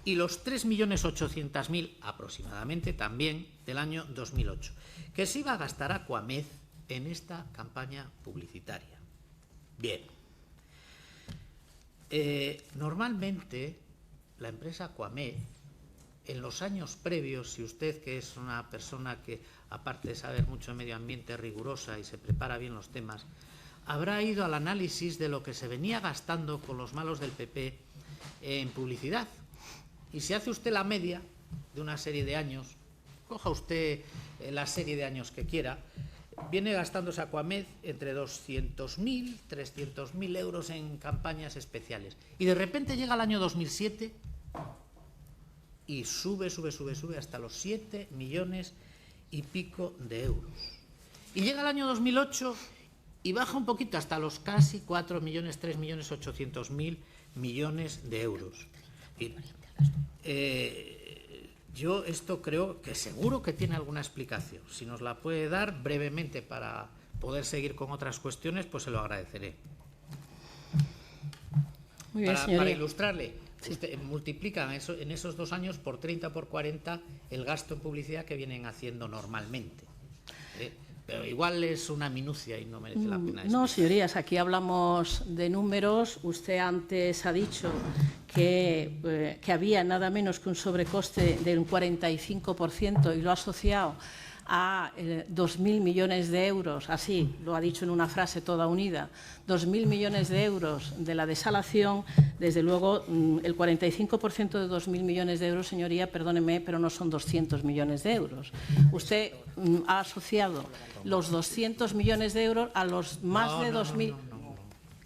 y los 3,800,000 aproximadamente también del año 2008, que se iba a gastar Aquamed en esta campaña publicitaria. Bien, normalmente la empresa Aquamed, en los años previos, si usted, que es una persona que, aparte de saber mucho de medio ambiente, es rigurosa y se prepara bien los temas, habrá ido al análisis de lo que se venía gastando con los malos del PP en publicidad. Y si hace usted la media de una serie de años, coja usted la serie de años que quiera, viene gastándose Aquamed entre 200.000, 300.000 euros en campañas especiales. Y de repente llega el año 2007 y sube hasta los 7 millones y pico de euros. Y llega el año 2008 y baja un poquito hasta los casi 4 millones, 3,8 millones de euros. Yo esto creo que seguro que tiene alguna explicación. Si nos la puede dar brevemente para poder seguir con otras cuestiones, pues se lo agradeceré. Muy bien, para ilustrarle, sí. Usted multiplica en esos 2 años por 30 por 40 el gasto en publicidad que vienen haciendo normalmente. Pero igual es una minucia y no merece la pena. No, señorías, aquí hablamos de números. Usted antes ha dicho que había nada menos que un sobrecoste del 45% y lo ha asociado a 2.000 millones de euros, así lo ha dicho en una frase toda unida, 2.000 millones de euros de la desalación. Desde luego, el 45% de 2.000 millones de euros, señoría, perdóneme, pero no son 200 millones de euros. Usted ha asociado los 200 millones de euros a los más de 2.000. No.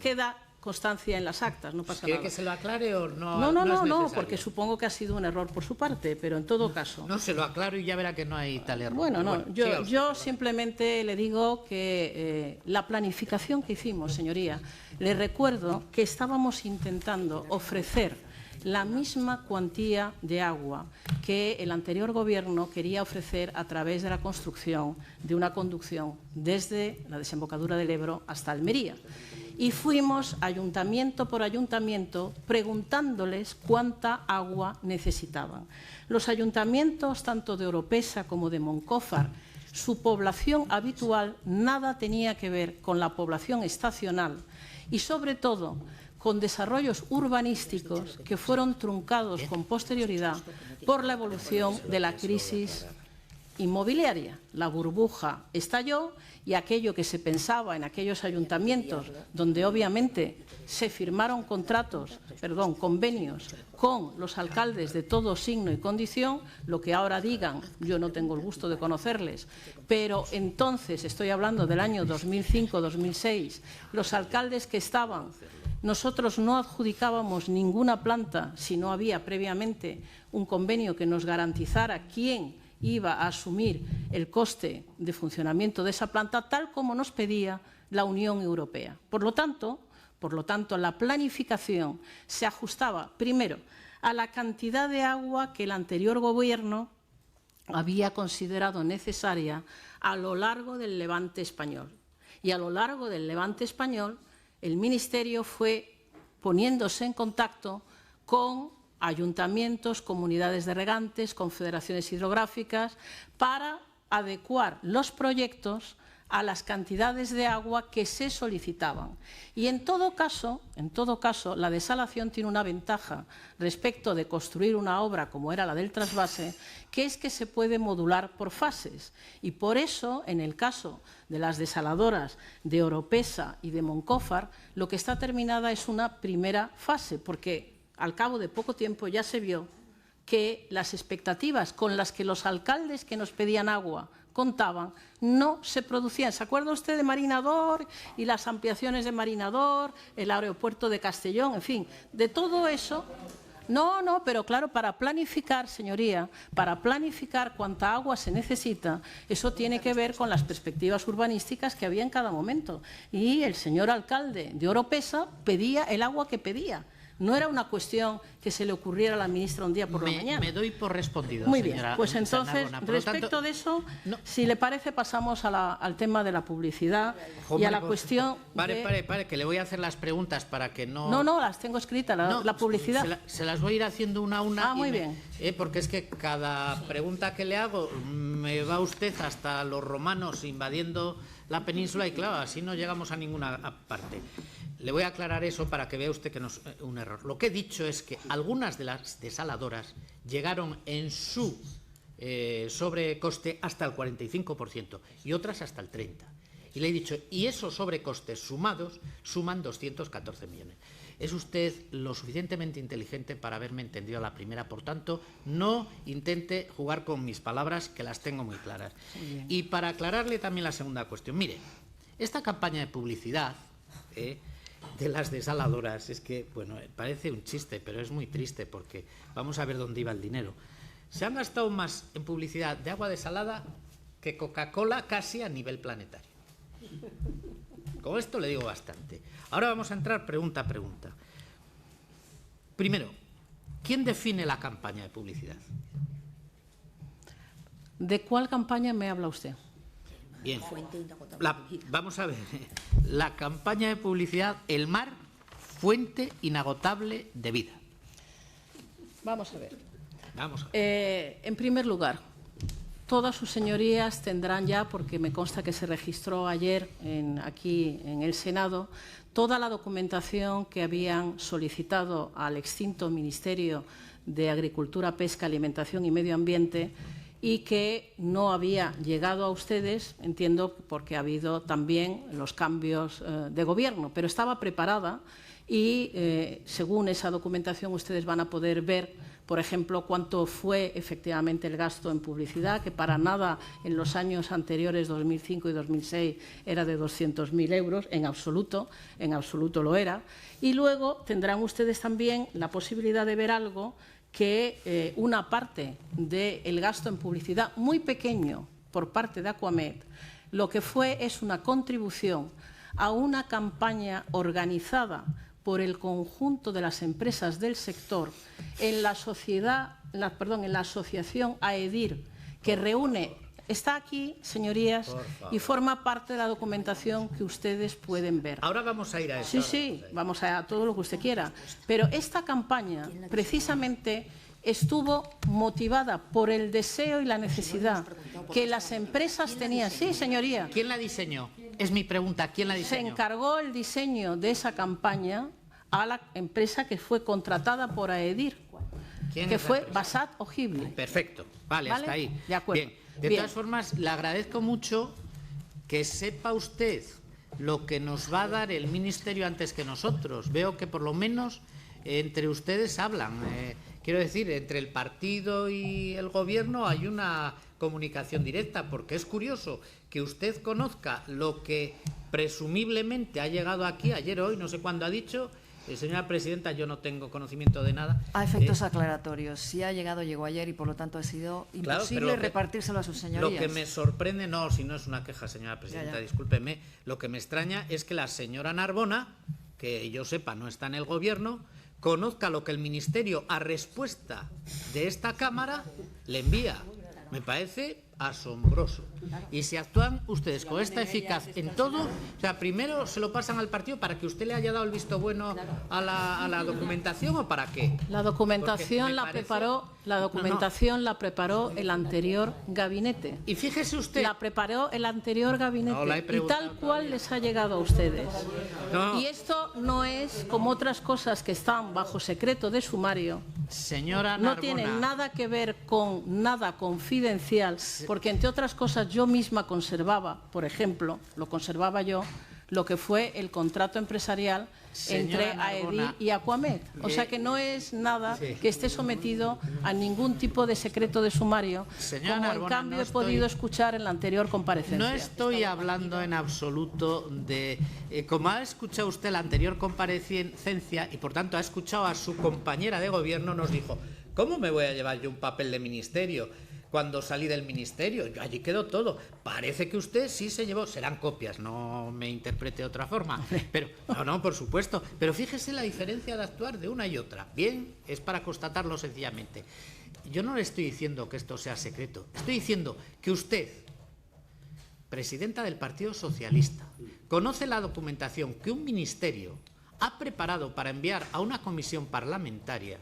Queda constancia en las actas, no pasa nada. ¿Quiere que se lo aclare o no? No, porque supongo que ha sido un error por su parte, pero en todo caso. No, se lo aclaro y ya verá que no hay tal error. Bueno, yo simplemente le digo que la planificación que hicimos, señoría, le recuerdo que estábamos intentando ofrecer la misma cuantía de agua que el anterior Gobierno quería ofrecer a través de la construcción de una conducción desde la desembocadura del Ebro hasta Almería. Y fuimos ayuntamiento por ayuntamiento preguntándoles cuánta agua necesitaban. Los ayuntamientos, tanto de Oropesa como de Moncófar, su población habitual nada tenía que ver con la población estacional y, sobre todo, con desarrollos urbanísticos que fueron truncados con posterioridad por la evolución de la crisis inmobiliaria. La burbuja estalló y aquello que se pensaba en aquellos ayuntamientos donde obviamente se firmaron convenios con los alcaldes de todo signo y condición, lo que ahora digan, yo no tengo el gusto de conocerles, pero entonces, estoy hablando del año 2005-2006, los alcaldes que estaban, nosotros no adjudicábamos ninguna planta si no había previamente un convenio que nos garantizara quién iba a asumir el coste de funcionamiento de esa planta, tal como nos pedía la Unión Europea. Por lo tanto, la planificación se ajustaba, primero, a la cantidad de agua que el anterior Gobierno había considerado necesaria a lo largo del Levante español. Y a lo largo del Levante español, el Ministerio fue poniéndose en contacto con ayuntamientos, comunidades de regantes, confederaciones hidrográficas, para adecuar los proyectos a las cantidades de agua que se solicitaban. Y en todo caso, la desalación tiene una ventaja respecto de construir una obra como era la del trasvase, que es que se puede modular por fases. Y por eso, en el caso de las desaladoras de Oropesa y de Moncófar, lo que está terminada es una primera fase, porque al cabo de poco tiempo ya se vio que las expectativas con las que los alcaldes que nos pedían agua contaban no se producían. ¿Se acuerda usted de Marinador y las ampliaciones de Marinador, el aeropuerto de Castellón, en fin, de todo eso? No, pero claro, para planificar, señoría, para planificar cuánta agua se necesita, eso tiene que ver con las perspectivas urbanísticas que había en cada momento. Y el señor alcalde de Oropesa pedía el agua que pedía. No era una cuestión que se le ocurriera a la ministra un día por la mañana. Me doy por respondido, muy señora. Bien, pues entonces, Narbona. respecto de eso, si le parece, pasamos al tema de la publicidad y a la cuestión Pare, que le voy a hacer las preguntas para que no... No, las tengo escritas, la publicidad. Se las voy a ir haciendo una a una. Muy bien. Porque es que cada pregunta que le hago me va usted hasta los romanos invadiendo la península y claro, así no llegamos a ninguna parte. Le voy a aclarar eso para que vea usted que no es un error. Lo que he dicho es que algunas de las desaladoras llegaron en su sobrecoste hasta el 45% y otras hasta el 30%. Y le he dicho, y esos sobrecostes sumados suman 214 millones. Es usted lo suficientemente inteligente para haberme entendido a la primera, por tanto, no intente jugar con mis palabras, que las tengo muy claras. Y para aclararle también la segunda cuestión, mire, esta campaña de publicidad de las desaladoras, es que, bueno, parece un chiste, pero es muy triste porque vamos a ver dónde iba el dinero. Se han gastado más en publicidad de agua desalada que Coca-Cola casi a nivel planetario. Con esto le digo bastante. Ahora vamos a entrar pregunta a pregunta. Primero, ¿quién define la campaña de publicidad? ¿De cuál campaña me habla usted? Bien, vamos a ver. La campaña de publicidad, el mar, fuente inagotable de vida. Vamos a ver. En primer lugar, todas sus señorías tendrán ya, porque me consta que se registró ayer aquí en el Senado, toda la documentación que habían solicitado al extinto Ministerio de Agricultura, Pesca, Alimentación y Medio Ambiente y que no había llegado a ustedes, entiendo, porque ha habido también los cambios de gobierno, pero estaba preparada y según esa documentación ustedes van a poder ver, por ejemplo, cuánto fue efectivamente el gasto en publicidad, que para nada en los años anteriores, 2005 y 2006, era de 200.000 euros, en absoluto lo era. Y luego tendrán ustedes también la posibilidad de ver algo que una parte del gasto en publicidad muy pequeño por parte de Aquamed, lo que es una contribución a una campaña organizada por el conjunto de las empresas del sector en la asociación AEDIR, que reúne, está aquí, señorías, y forma parte de la documentación que ustedes pueden ver. Ahora vamos a ir a eso. Sí, vamos a todo lo que usted quiera. Pero esta campaña, precisamente, estuvo motivada por el deseo y la necesidad que las empresas tenían. Sí, señoría. ¿Quién la diseñó? Es mi pregunta, ¿quién la diseñó? Se encargó el diseño de esa campaña a la empresa que fue contratada por AEDIR, que fue Basat Ojibli. Perfecto, vale, hasta ahí. De acuerdo. Bien. De todas formas, le agradezco mucho que sepa usted lo que nos va a dar el Ministerio antes que nosotros. Veo que por lo menos entre ustedes hablan. Quiero decir, entre el partido y el Gobierno hay una comunicación directa, porque es curioso que usted conozca lo que presumiblemente ha llegado aquí, ayer, hoy, no sé cuándo ha dicho, Señora presidenta, yo no tengo conocimiento de nada. A efectos aclaratorios, si ha llegado, llegó ayer y por lo tanto ha sido Claro, imposible repartírselo a sus señorías. Lo que me sorprende, no, si no es una queja, señora presidenta, discúlpeme, lo que me extraña es que la señora Narbona, que yo sepa no está en el gobierno, conozca lo que el Ministerio, a respuesta de esta Cámara, le envía. Me parece asombroso. Y si actúan ustedes con esta eficacia en todo, o sea, primero se lo pasan al partido para que usted le haya dado el visto bueno a la documentación, ¿o para qué? La documentación la preparó el anterior gabinete. Y fíjese usted. La preparó el anterior gabinete. No, la he y preguntado tal cual les ha llegado a ustedes. No. Y esto no es como otras cosas que están bajo secreto de sumario. Señora Narbona, no tiene nada que ver con nada confidencial, porque entre otras cosas yo misma conservaba, por ejemplo, lo conservaba yo, lo que fue el contrato empresarial entre AEDI y Aquamed. O sea que no es nada que esté sometido a ningún tipo de secreto de sumario, como en cambio he podido escuchar en la anterior comparecencia. No estoy hablando en absoluto de... como ha escuchado usted la anterior comparecencia y por tanto ha escuchado a su compañera de gobierno, nos dijo, ¿cómo me voy a llevar yo un papel de ministerio? Cuando salí del ministerio, allí quedó todo. Parece que usted sí se llevó, serán copias, no me interprete de otra forma, pero no, por supuesto. Pero fíjese la diferencia de actuar de una y otra. Bien, es para constatarlo sencillamente. Yo no le estoy diciendo que esto sea secreto, estoy diciendo que usted, presidenta del Partido Socialista, conoce la documentación que un ministerio ha preparado para enviar a una comisión parlamentaria,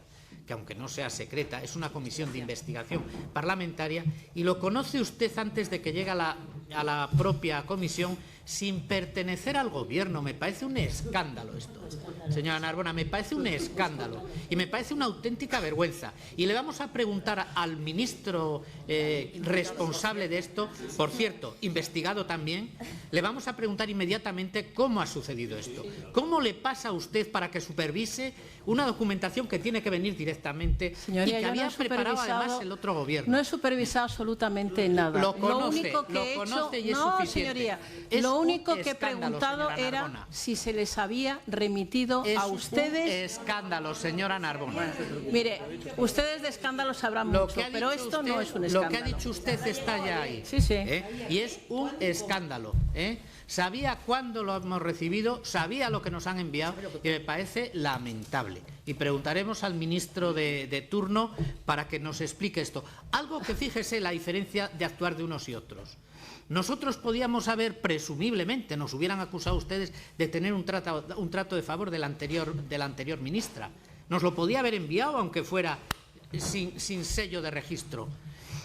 que aunque no sea secreta, es una comisión de investigación parlamentaria, y lo conoce usted antes de que llegue a la propia comisión sin pertenecer al gobierno. Me parece un escándalo esto, señora Narbona, me parece un escándalo y me parece una auténtica vergüenza. Y le vamos a preguntar al ministro responsable de esto, por cierto, investigado también, le vamos a preguntar inmediatamente cómo ha sucedido esto. ¿Cómo le pasa a usted para que supervise una documentación que tiene que venir directamente, señoría, y que había preparado además el otro gobierno? No he supervisado absolutamente nada. Lo conoce, único que he hecho, y es no, suficiente. Señoría, Es lo único que he escándalo, preguntado señora Narbona. era si se les había remitido a ustedes. Es un escándalo, señora Narbona. Mire, ustedes de escándalo sabrán mucho, pero esto no es un escándalo. Lo que ha dicho usted está ya ahí. Sí, sí. Y es un escándalo. Sabía cuándo lo hemos recibido, sabía lo que nos han enviado y me parece lamentable. Y preguntaremos al ministro de turno para que nos explique esto. Algo que fíjese la diferencia de actuar de unos y otros. Nosotros podíamos haber, presumiblemente, nos hubieran acusado ustedes de tener un trato de favor de la anterior ministra. Nos lo podía haber enviado, aunque fuera sin sello de registro.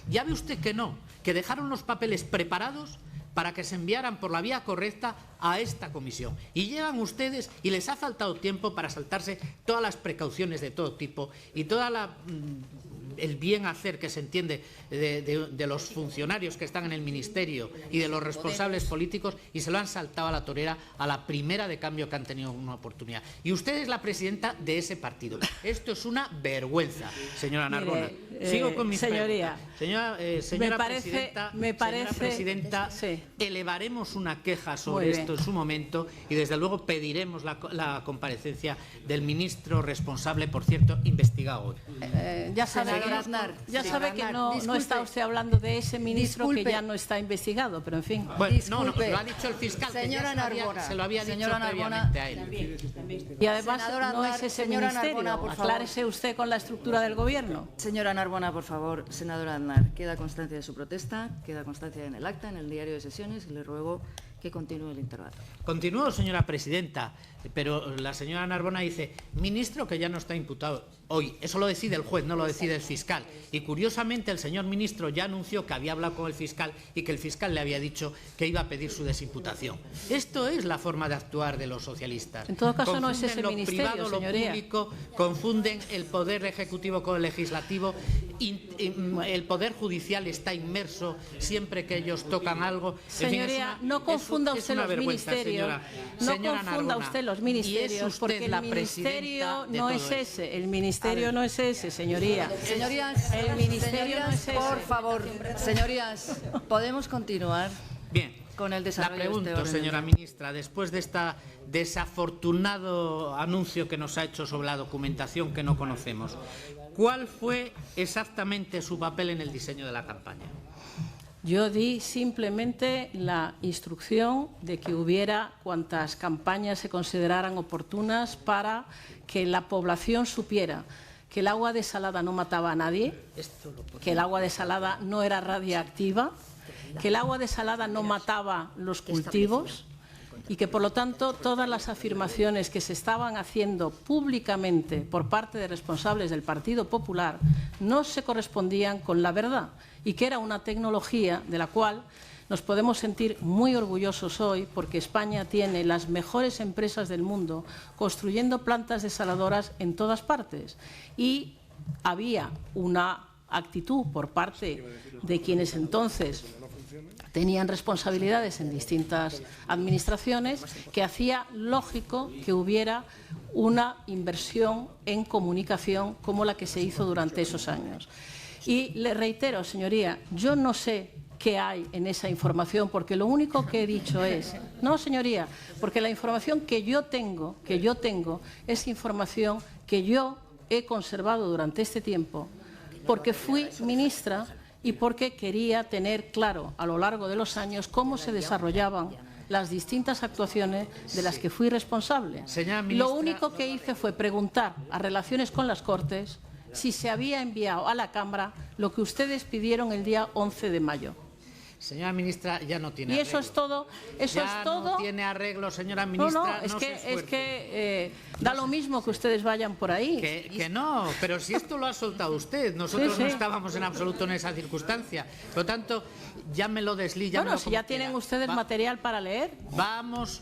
Ya ve usted que no, que dejaron los papeles preparados para que se enviaran por la vía correcta a esta comisión. Y llegan ustedes y les ha faltado tiempo para saltarse todas las precauciones de todo tipo y toda el bien hacer que se entiende de los funcionarios que están en el ministerio y de los responsables políticos, y se lo han saltado a la torera a la primera de cambio que han tenido una oportunidad. Y usted es la presidenta de ese partido. Esto es una vergüenza, señora Narbona. Sigo con mis señoría, preguntas. Señora presidenta, sí. Elevaremos una queja sobre esto en su momento y desde luego pediremos la comparecencia del ministro responsable, por cierto, investigado hoy. Ya sabe que no está usted hablando de ese ministro que ya no está investigado, pero en fin. Bueno, no, lo ha dicho el fiscal, señora Narbona, se lo había dicho previamente a él. Y además no es ese ministerio. Aclárese usted con la estructura del gobierno. Señora Narbona, por favor, senadora Aznar, queda constancia de su protesta, queda constancia en el acta, en el diario de sesiones, y le ruego que continúe el interrogatorio. Continúo, señora presidenta, pero la señora Narbona dice, ministro que ya no está imputado hoy. Eso lo decide el juez, no lo decide el fiscal. Y curiosamente el señor ministro ya anunció que había hablado con el fiscal y que el fiscal le había dicho que iba a pedir su desimputación. Esto es la forma de actuar de los socialistas. En todo caso, no es ese ministerio, privado, señoría. Lo público, confunden el poder ejecutivo con el legislativo. El poder judicial está inmerso siempre que ellos tocan algo. Señoría, no confunda usted los ministerios. No confunda usted los ministerios, porque el ministerio no es ese. El ministerio no es ese, señoría. Señorías, el ministerio no es ese. Por favor, señorías, ¿podemos continuar? Bien. con el desarrollo La pregunto, de este orden. señora ministra, después de este desafortunado anuncio que nos ha hecho sobre la documentación que no conocemos, ¿cuál fue exactamente su papel en el diseño de la campaña? Yo di simplemente la instrucción de que hubiera cuantas campañas se consideraran oportunas para que la población supiera que el agua desalada no mataba a nadie, que el agua desalada no era radiactiva, que el agua desalada no mataba los cultivos y que, por lo tanto, todas las afirmaciones que se estaban haciendo públicamente por parte de responsables del Partido Popular no se correspondían con la verdad y que era una tecnología de la cual nos podemos sentir muy orgullosos hoy porque España tiene las mejores empresas del mundo construyendo plantas desaladoras en todas partes. Y había una actitud por parte de quienes entonces tenían responsabilidades en distintas administraciones que hacía lógico que hubiera una inversión en comunicación como la que se hizo durante esos años. Y le reitero, señoría, yo no sé qué hay en esa información, porque lo único que he dicho es, no, señoría, porque la información que yo tengo es información que yo he conservado durante este tiempo, porque fui ministra y porque quería tener claro a lo largo de los años cómo se desarrollaban las distintas actuaciones de las que fui responsable. Lo único que hice fue preguntar a Relaciones con las Cortes si se había enviado a la Cámara lo que ustedes pidieron el día 11 de mayo. Señora ministra, ya no tiene arreglo. Y eso es todo. Eso es todo. No tiene arreglo, señora ministra. No, es que da lo mismo que ustedes vayan por ahí. Que no, pero si esto lo ha soltado usted, nosotros no estábamos en absoluto en esa circunstancia. Por lo tanto, ya me lo deslí. Bueno, si ya tienen ustedes material para leer. Vamos,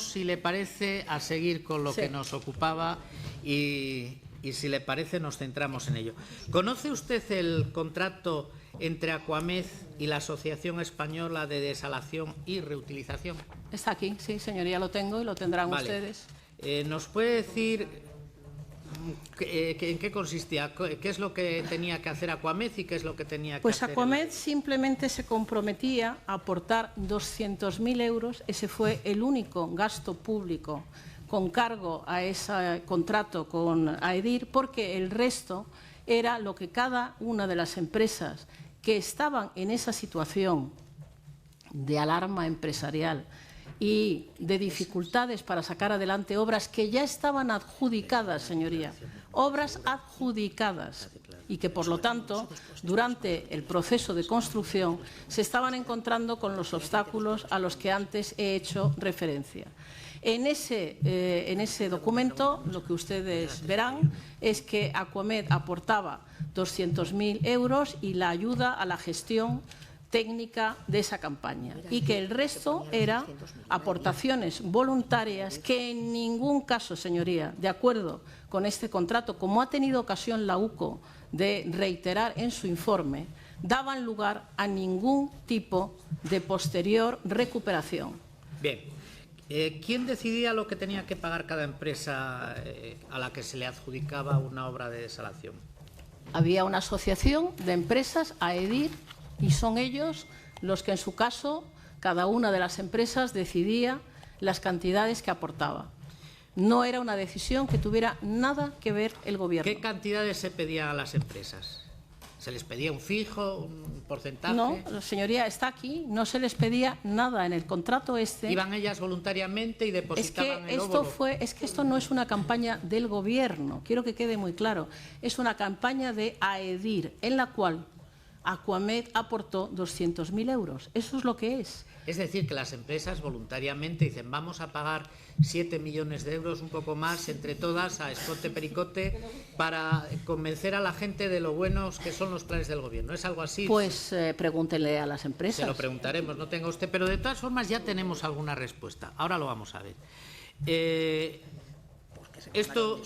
si le parece, a seguir con lo que nos ocupaba y si le parece nos centramos en ello. ¿Conoce usted el contrato entre Aquamed y la Asociación Española de Desalación y Reutilización? Está aquí, sí, señoría, lo tengo y lo tendrán ustedes. ¿Nos puede decir en qué consistía? ¿Qué es lo que tenía que hacer Aquamed y qué es lo que tenía que hacer? Pues Aquamed simplemente se comprometía a aportar 200.000 euros. Ese fue el único gasto público con cargo a ese contrato con AEDIR, porque el resto era lo que cada una de las empresas que estaban en esa situación de alarma empresarial y de dificultades para sacar adelante obras que ya estaban adjudicadas, señoría, obras adjudicadas, y que, por lo tanto, durante el proceso de construcción se estaban encontrando con los obstáculos a los que antes he hecho referencia. En ese documento lo que ustedes verán es que Aquamed aportaba 200.000 euros y la ayuda a la gestión técnica de esa campaña, y que el resto era aportaciones voluntarias que en ningún caso, señoría, de acuerdo con este contrato, como ha tenido ocasión la UCO de reiterar en su informe, daban lugar a ningún tipo de posterior recuperación. Bien. ¿Quién decidía lo que tenía que pagar cada empresa a la que se le adjudicaba una obra de desalación? Había una asociación de empresas, AEDIR, y son ellos los que, en su caso, cada una de las empresas decidía las cantidades que aportaba. No era una decisión que tuviera nada que ver el Gobierno. ¿Qué cantidades se pedían a las empresas? ¿Se les pedía un fijo, un porcentaje? No, señoría, está aquí, no se les pedía nada en el contrato este. ¿Iban ellas voluntariamente y depositaban el óvulo? Es que esto no es una campaña del Gobierno, quiero que quede muy claro. Es una campaña de AEDIR, en la cual Aquamed aportó 200.000 euros. Eso es lo que es. Es decir, que las empresas voluntariamente dicen vamos a pagar 7 millones de euros, un poco más, entre todas, a escote pericote, para convencer a la gente de lo buenos que son los planes del Gobierno. ¿Es algo así? Pues pregúntele a las empresas. Se lo preguntaremos, no tenga usted, pero de todas formas ya tenemos alguna respuesta. Ahora lo vamos a ver. Esto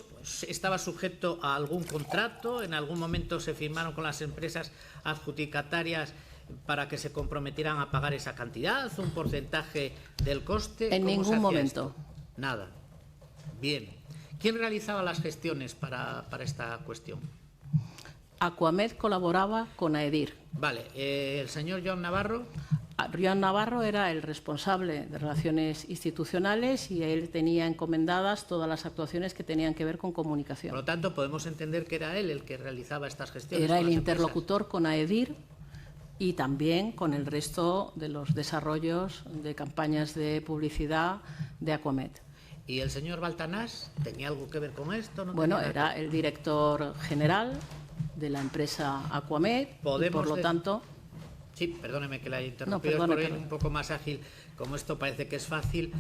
estaba sujeto a algún contrato, en algún momento se firmaron con las empresas adjudicatarias para que se comprometieran a pagar esa cantidad, un porcentaje del coste. En ningún momento. Nada. Bien. ¿Quién realizaba las gestiones para esta cuestión? Aquamed colaboraba con AEDIR. Vale. ¿El señor Joan Navarro? Joan Navarro era el responsable de Relaciones Institucionales y él tenía encomendadas todas las actuaciones que tenían que ver con comunicación. Por lo tanto, podemos entender que era él el que realizaba estas gestiones. Era con el las interlocutor con AEDIR y también con el resto de los desarrollos de campañas de publicidad de Aquamed. ¿Y el señor Baltanás tenía algo que ver con esto? ¿No Bueno, tenía nada? era el director general de la empresa Aquamed y por lo tanto... Sí, perdóneme que la haya interrumpido, No, perdone, por ir un poco más ágil, como esto parece que es fácil.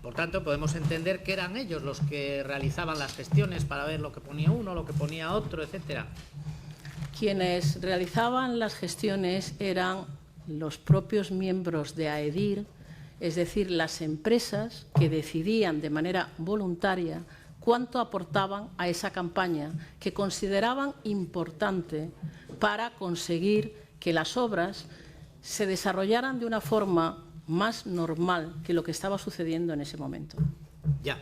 Por tanto, podemos entender que eran ellos los que realizaban las gestiones para ver lo que ponía uno, lo que ponía otro, etcétera. Quienes realizaban las gestiones eran los propios miembros de AEDIR, es decir, las empresas que decidían de manera voluntaria cuánto aportaban a esa campaña, que consideraban importante para conseguir que las obras se desarrollaran de una forma más normal que lo que estaba sucediendo en ese momento. Ya.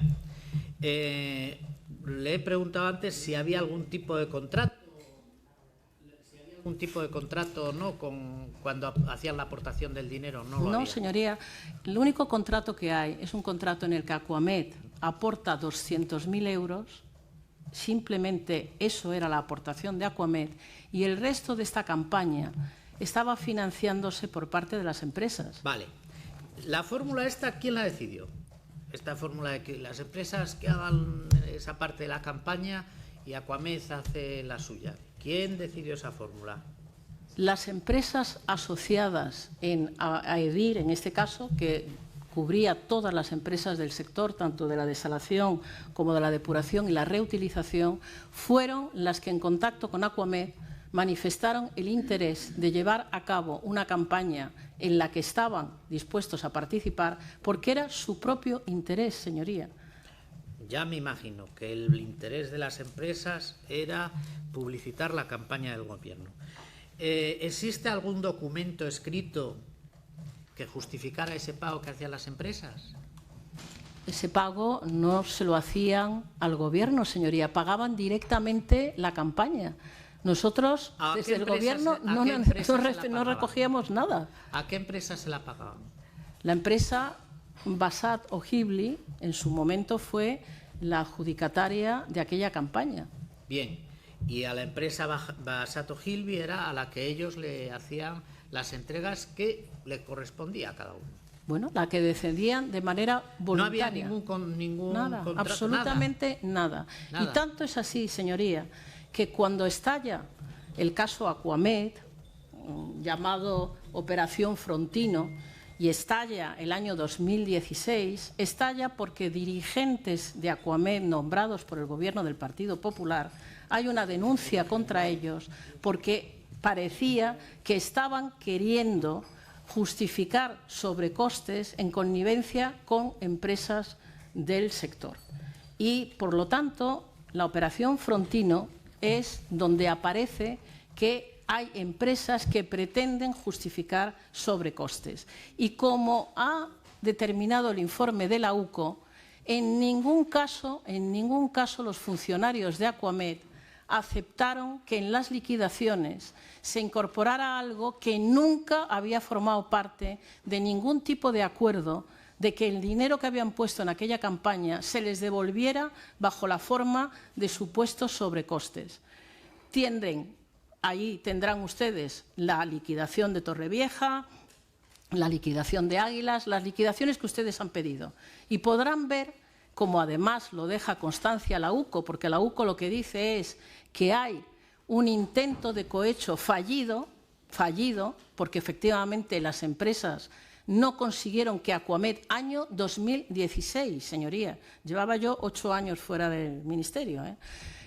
Le he preguntado antes si había algún tipo de contrato. ¿Un tipo de contrato o no cuando hacían la aportación del dinero? No, señoría, el único contrato que hay es un contrato en el que Aquamed aporta 200.000 euros, simplemente eso era la aportación de Aquamed, y el resto de esta campaña estaba financiándose por parte de las empresas. Vale. ¿La fórmula esta quién la decidió? Esta fórmula de que las empresas que hagan esa parte de la campaña y Aquamed hace la suya. ¿Quién decidió esa fórmula? Las empresas asociadas a AEDIR, en este caso, que cubría todas las empresas del sector, tanto de la desalación como de la depuración y la reutilización, fueron las que en contacto con Aquamed manifestaron el interés de llevar a cabo una campaña en la que estaban dispuestos a participar porque era su propio interés, señoría. Ya me imagino que el interés de las empresas era publicitar la campaña del gobierno. ¿Existe algún documento escrito que justificara ese pago que hacían las empresas? Ese pago no se lo hacían al gobierno, señoría, pagaban directamente la campaña. Nosotros, desde el gobierno, no recogíamos nada. ¿A qué empresa se la pagaban? La empresa Basat Ojibli, en su momento, fue la adjudicataria de aquella campaña. Bien, y a la empresa Basat Ojibli era a la que ellos le hacían las entregas que le correspondía a cada uno. Bueno, la que descendían de manera voluntaria. No había ningún nada, contrato, absolutamente nada. Y tanto es así, señoría, que cuando estalla el caso Aquamed, llamado Operación Frontino, y estalla el año 2016, estalla porque dirigentes de Aquamed nombrados por el gobierno del Partido Popular, hay una denuncia contra ellos porque parecía que estaban queriendo justificar sobrecostes en connivencia con empresas del sector. Y, por lo tanto, la Operación Frontino es donde aparece que hay empresas que pretenden justificar sobrecostes. Y como ha determinado el informe de la UCO, en ningún caso los funcionarios de Aquamed aceptaron que en las liquidaciones se incorporara algo que nunca había formado parte de ningún tipo de acuerdo de que el dinero que habían puesto en aquella campaña se les devolviera bajo la forma de supuestos sobrecostes. Ahí tendrán ustedes la liquidación de Torrevieja, la liquidación de Águilas, las liquidaciones que ustedes han pedido. Y podrán ver, como además lo deja constancia la UCO, porque la UCO lo que dice es que hay un intento de cohecho fallido, porque efectivamente las empresas no consiguieron que Aquamed, año 2016, señoría, llevaba yo 8 años fuera del ministerio,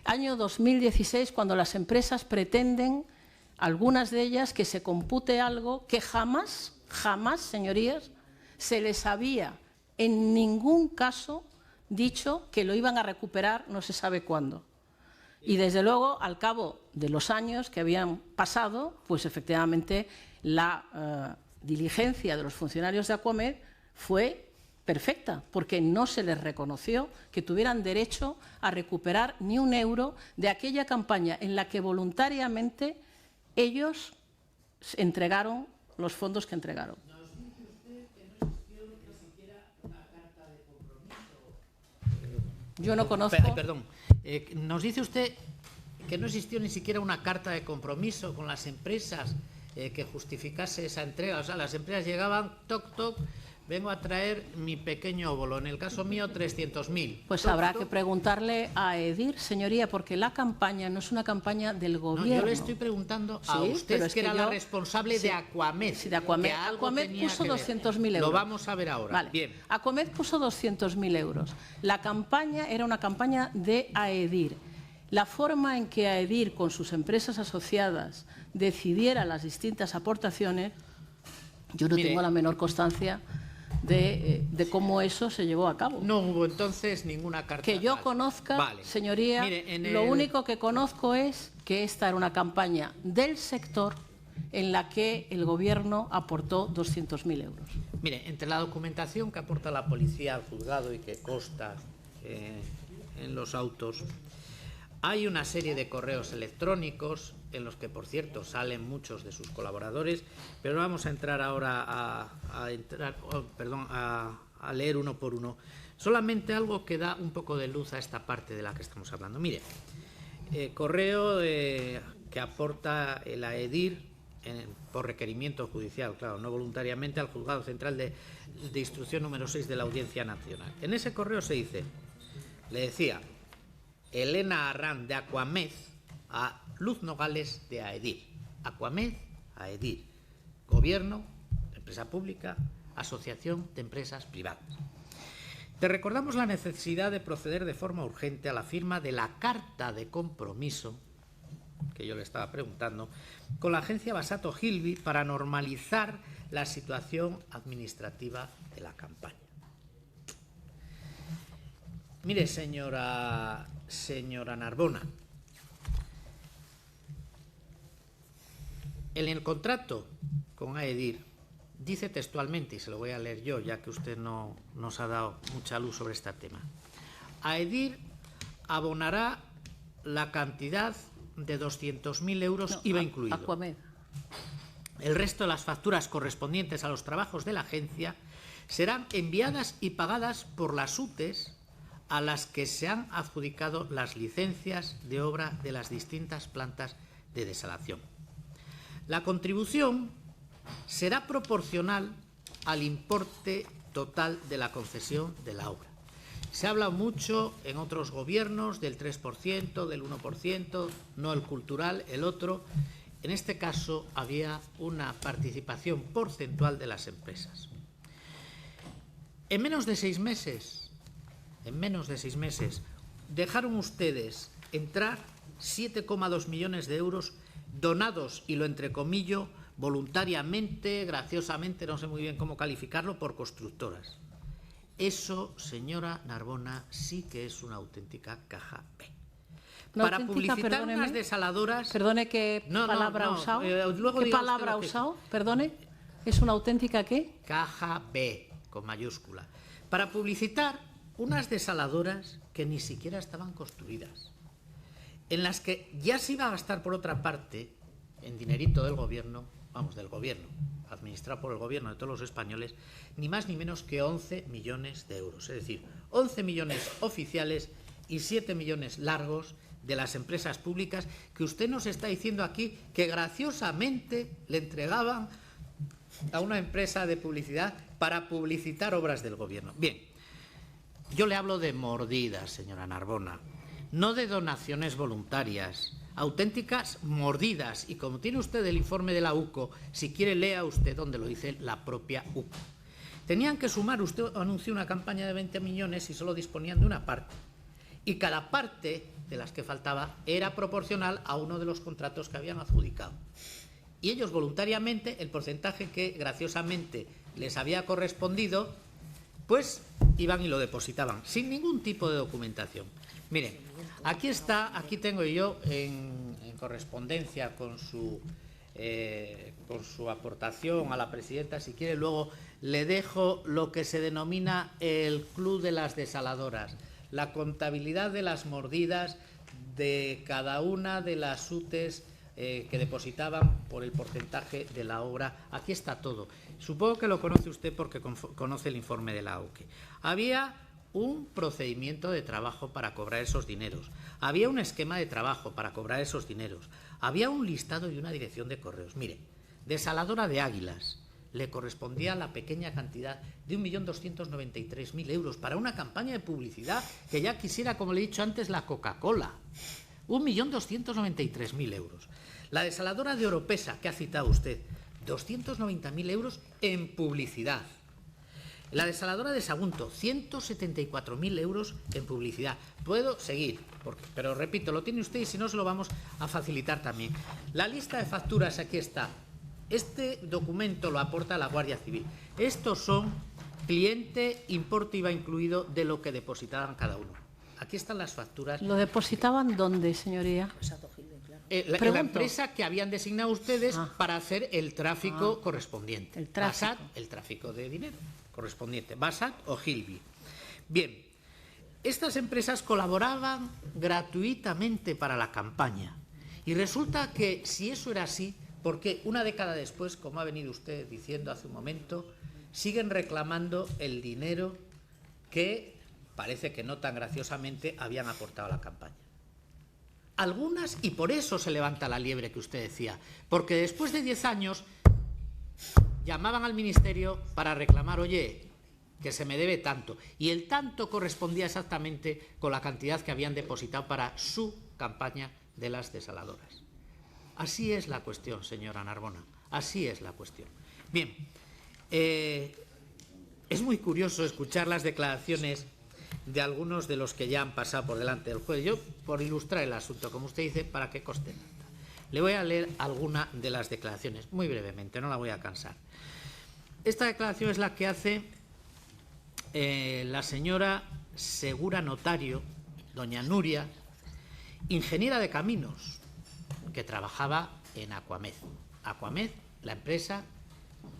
año 2016, cuando las empresas pretenden, algunas de ellas, que se compute algo que jamás, señorías, se les había en ningún caso dicho que lo iban a recuperar no se sabe cuándo. Y desde luego, al cabo de los años que habían pasado, pues efectivamente la diligencia de los funcionarios de Aquamed fue perfecta, porque no se les reconoció que tuvieran derecho a recuperar ni un euro de aquella campaña en la que voluntariamente ellos entregaron los fondos que entregaron. Yo no conozco... Perdón, nos dice usted que no existió ni siquiera una carta de compromiso con las empresas que justificase esa entrega. O sea, las empresas llegaban, toc, toc, vengo a traer mi pequeño óvulo. En el caso mío, 300.000. Pues toc, habrá toc. que preguntarle a EDIR, señoría, porque la campaña no es una campaña del gobierno. No, yo le estoy preguntando a Sí, usted, pero es que era que la yo- responsable sí, de Aquamed. sí, de Aquamed. que algo Aquamed tenía puso que ver. 200.000 euros. Lo vamos a ver ahora. Vale. Bien. Aquamed puso 200.000 euros. La campaña era una campaña de AEDIR. La forma en que AEDIR, con sus empresas asociadas, decidiera las distintas aportaciones, yo no Mire, tengo la menor constancia de cómo eso se llevó a cabo. No hubo entonces ninguna carta. Que yo tal. conozca, Vale. señoría, Mire, en lo el- único que conozco es que esta era una campaña del sector en la que el Gobierno aportó 200.000 euros. Mire, entre la documentación que aporta la policía al juzgado y que consta en los autos, hay una serie de correos electrónicos en los que, por cierto, salen muchos de sus colaboradores, pero no vamos a entrar ahora a leer uno por uno. Solamente algo que da un poco de luz a esta parte de la que estamos hablando. Mire, correo que aporta el AEDIR por requerimiento judicial, claro, no voluntariamente, al Juzgado Central de Instrucción número 6 de la Audiencia Nacional. En ese correo se dice, le decía, Elena Arran de Aquamed a Luz Nogales de AEDIR. Aquamed, AEDIR. Gobierno, empresa pública, asociación de empresas privadas. Te recordamos la necesidad de proceder de forma urgente a la firma de la carta de compromiso que yo le estaba preguntando, con la agencia Basato Gilby para normalizar la situación administrativa de la campaña. Mire, señora Narbona, en el contrato con AEDIR dice textualmente, y se lo voy a leer yo, ya que usted no nos ha dado mucha luz sobre este tema, AEDIR abonará la cantidad de 200.000 euros, No, IVA incluido. Aquamed. El resto de las facturas correspondientes a los trabajos de la agencia serán enviadas y pagadas por las UTEs a las que se han adjudicado las licencias de obra de las distintas plantas de desalación. La contribución será proporcional al importe total de la concesión de la obra. Se habla mucho en otros gobiernos del 3%, del 1%, no el cultural, el otro. En este caso había una participación porcentual de las empresas. En menos de 6 meses, dejaron ustedes entrar 7,2 millones de euros donados, y lo entrecomillo, voluntariamente, graciosamente, no sé muy bien cómo calificarlo, por constructoras. Eso, señora Narbona, sí que es una auténtica caja B. Para publicitar perdóneme, unas desaladoras... Perdone, ¿qué palabra ha usado? luego ¿Qué diga palabra ha usted lo que- usado? Perdone. ¿Es una auténtica qué? Caja B, con mayúscula. Para publicitar unas desaladoras que ni siquiera estaban construidas, en las que ya se iba a gastar, por otra parte, en dinerito del gobierno, administrado por el gobierno de todos los españoles, ni más ni menos que 11 millones de euros. Es decir, 11 millones oficiales y 7 millones largos de las empresas públicas que usted nos está diciendo aquí que graciosamente le entregaban a una empresa de publicidad para publicitar obras del gobierno. Bien, yo le hablo de mordidas, señora Narbona, no de donaciones voluntarias, auténticas mordidas. Y como tiene usted el informe de la UCO, si quiere lea usted donde lo dice la propia UCO. Tenían que sumar, usted anunció una campaña de 20 millones y solo disponían de una parte. Y cada parte de las que faltaba era proporcional a uno de los contratos que habían adjudicado. Y ellos voluntariamente, el porcentaje que graciosamente les había correspondido, pues iban y lo depositaban, sin ningún tipo de documentación. Miren, aquí está, aquí tengo yo en correspondencia con su aportación a la presidenta, si quiere luego le dejo lo que se denomina el Club de las Desaladoras, la contabilidad de las mordidas de cada una de las UTEs que depositaban por el porcentaje de la obra. Aquí está todo. Supongo que lo conoce usted porque conoce el informe de la AUKE. Había un procedimiento de trabajo para cobrar esos dineros. Había un esquema de trabajo para cobrar esos dineros. Había un listado y una dirección de correos. Mire, Desaladora de Águilas le correspondía la pequeña cantidad de 1.293.000 euros para una campaña de publicidad que ya quisiera, como le he dicho antes, la Coca-Cola. 1.293.000 euros. La Desaladora de Oropesa, que ha citado usted, 290.000 euros en publicidad. La Desaladora de Sagunto, 174.000 euros en publicidad. Puedo seguir, pero repito, lo tiene usted y si no se lo vamos a facilitar también. La lista de facturas aquí está. Este documento lo aporta la Guardia Civil. Estos son cliente, importe IVA incluido de lo que depositaban cada uno. Aquí están las facturas. ¿Lo depositaban dónde, señoría? La empresa que habían designado ustedes para hacer el tráfico correspondiente. El tráfico. Basat, el tráfico de dinero correspondiente. Basat o Gilby. Bien, estas empresas colaboraban gratuitamente para la campaña. Y resulta que si eso era así, porque una década después, como ha venido usted diciendo hace un momento, siguen reclamando el dinero que parece que no tan graciosamente habían aportado a la campaña. Algunas, y por eso se levanta la liebre que usted decía, porque después de 10 años llamaban al ministerio para reclamar, oye, que se me debe tanto, y el tanto correspondía exactamente con la cantidad que habían depositado para su campaña de las desaladoras. Así es la cuestión, señora Narbona, así es la cuestión. Bien, es muy curioso escuchar las declaraciones de algunos de los que ya han pasado por delante del juez. Yo, por ilustrar el asunto, como usted dice, para que coste nada, le voy a leer alguna de las declaraciones, muy brevemente, no la voy a cansar. Esta declaración es la que hace la señora Segura Notario, doña Nuria, ingeniera de caminos, que trabajaba en Aquamed. Aquamed, la empresa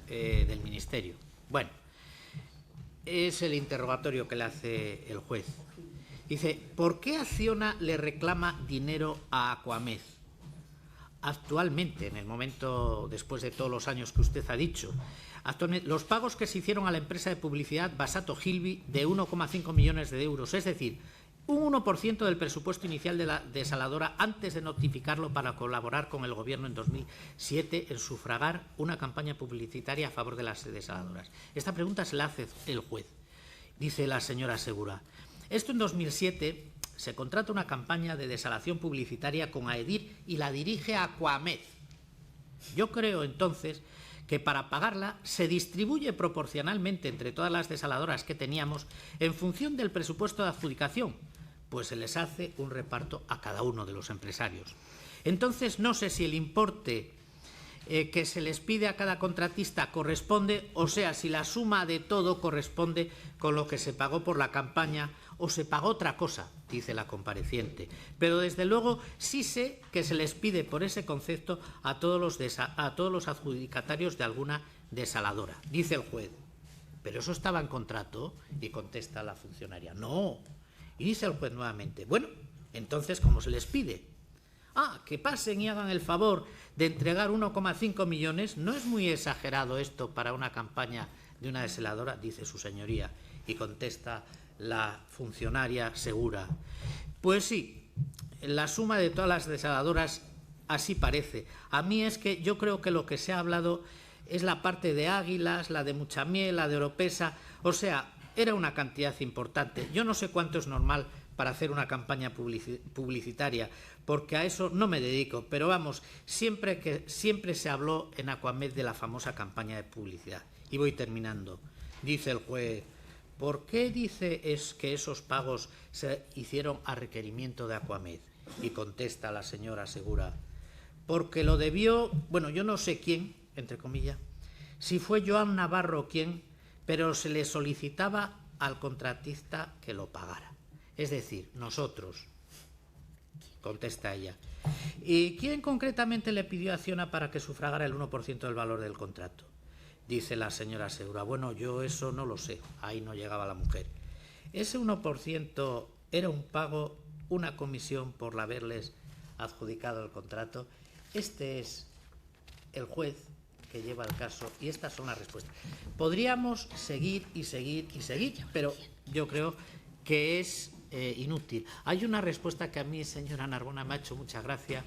del ministerio. Bueno, es el interrogatorio que le hace el juez. Dice, ¿por qué Acciona le reclama dinero a Aquamed? Actualmente, en el momento, después de todos los años que usted ha dicho, los pagos que se hicieron a la empresa de publicidad Basat o Gilby de 1,5 millones de euros, es decir, un 1% del presupuesto inicial de la desaladora antes de notificarlo para colaborar con el Gobierno en 2007 en sufragar una campaña publicitaria a favor de las desaladoras. Esta pregunta se la hace el juez. Dice la señora Segura. Esto en 2007 se contrata una campaña de desalación publicitaria con AEDIR y la dirige Aquamed. Yo creo entonces que para pagarla se distribuye proporcionalmente entre todas las desaladoras que teníamos en función del presupuesto de adjudicación, pues se les hace un reparto a cada uno de los empresarios. Entonces no sé si el importe que se les pide a cada contratista corresponde, o sea, si la suma de todo corresponde con lo que se pagó por la campaña o se pagó otra cosa, dice la compareciente. Pero desde luego sí sé que se les pide por ese concepto a todos los adjudicatarios de alguna desaladora, dice el juez. ¿Pero eso estaba en contrato? Y contesta la funcionaria, no. Y dice el juez nuevamente, bueno, entonces ¿cómo se les pide? Que pasen y hagan el favor de entregar 1,5 millones. ¿No es muy exagerado esto para una campaña de una desaladora? Dice su señoría. Y contesta la funcionaria Segura. Pues sí, la suma de todas las desaladoras así parece. A mí es que yo creo que lo que se ha hablado es la parte de Águilas, la de Muchamiel, la de Oropesa. O sea, era una cantidad importante. Yo no sé cuánto es normal para hacer una campaña publicitaria, porque a eso no me dedico, pero vamos, siempre se habló en Aquamed de la famosa campaña de publicidad. Y voy terminando. Dice el juez, ¿por qué dice que esos pagos se hicieron a requerimiento de Aquamed? Y contesta la señora Segura, porque lo debió, bueno, yo no sé quién, entre comillas, si fue Joan Navarro o quién, pero se le solicitaba al contratista que lo pagara. Es decir, nosotros, contesta ella. ¿Y quién concretamente le pidió a Acciona para que sufragara el 1% del valor del contrato? Dice la señora Segura. Bueno, yo eso no lo sé. Ahí no llegaba la mujer. Ese 1% era un pago, una comisión por haberles adjudicado el contrato. Este es el juez que lleva el caso y estas son las respuestas. Podríamos seguir y seguir y seguir, pero yo creo que es inútil. Hay una respuesta que a mí, señora Narbona, me ha hecho mucha gracia,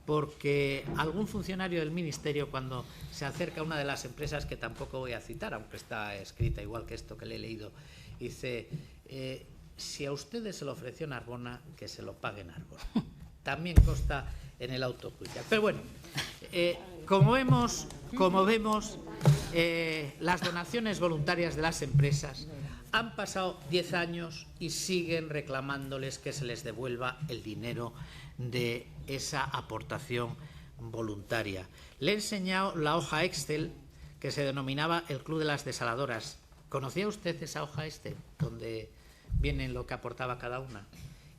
porque algún funcionario del Ministerio, cuando se acerca a una de las empresas, que tampoco voy a citar, aunque está escrita igual que esto que le he leído, dice, si a ustedes se lo ofreció Narbona, que se lo pague Narbona. También consta en el auto judicial. Pero bueno, como vemos, las donaciones voluntarias de las empresas han pasado 10 años y siguen reclamándoles que se les devuelva el dinero de esa aportación voluntaria. Le he enseñado la hoja Excel que se denominaba el Club de las Desaladoras. ¿Conocía usted esa hoja Excel donde viene lo que aportaba cada una?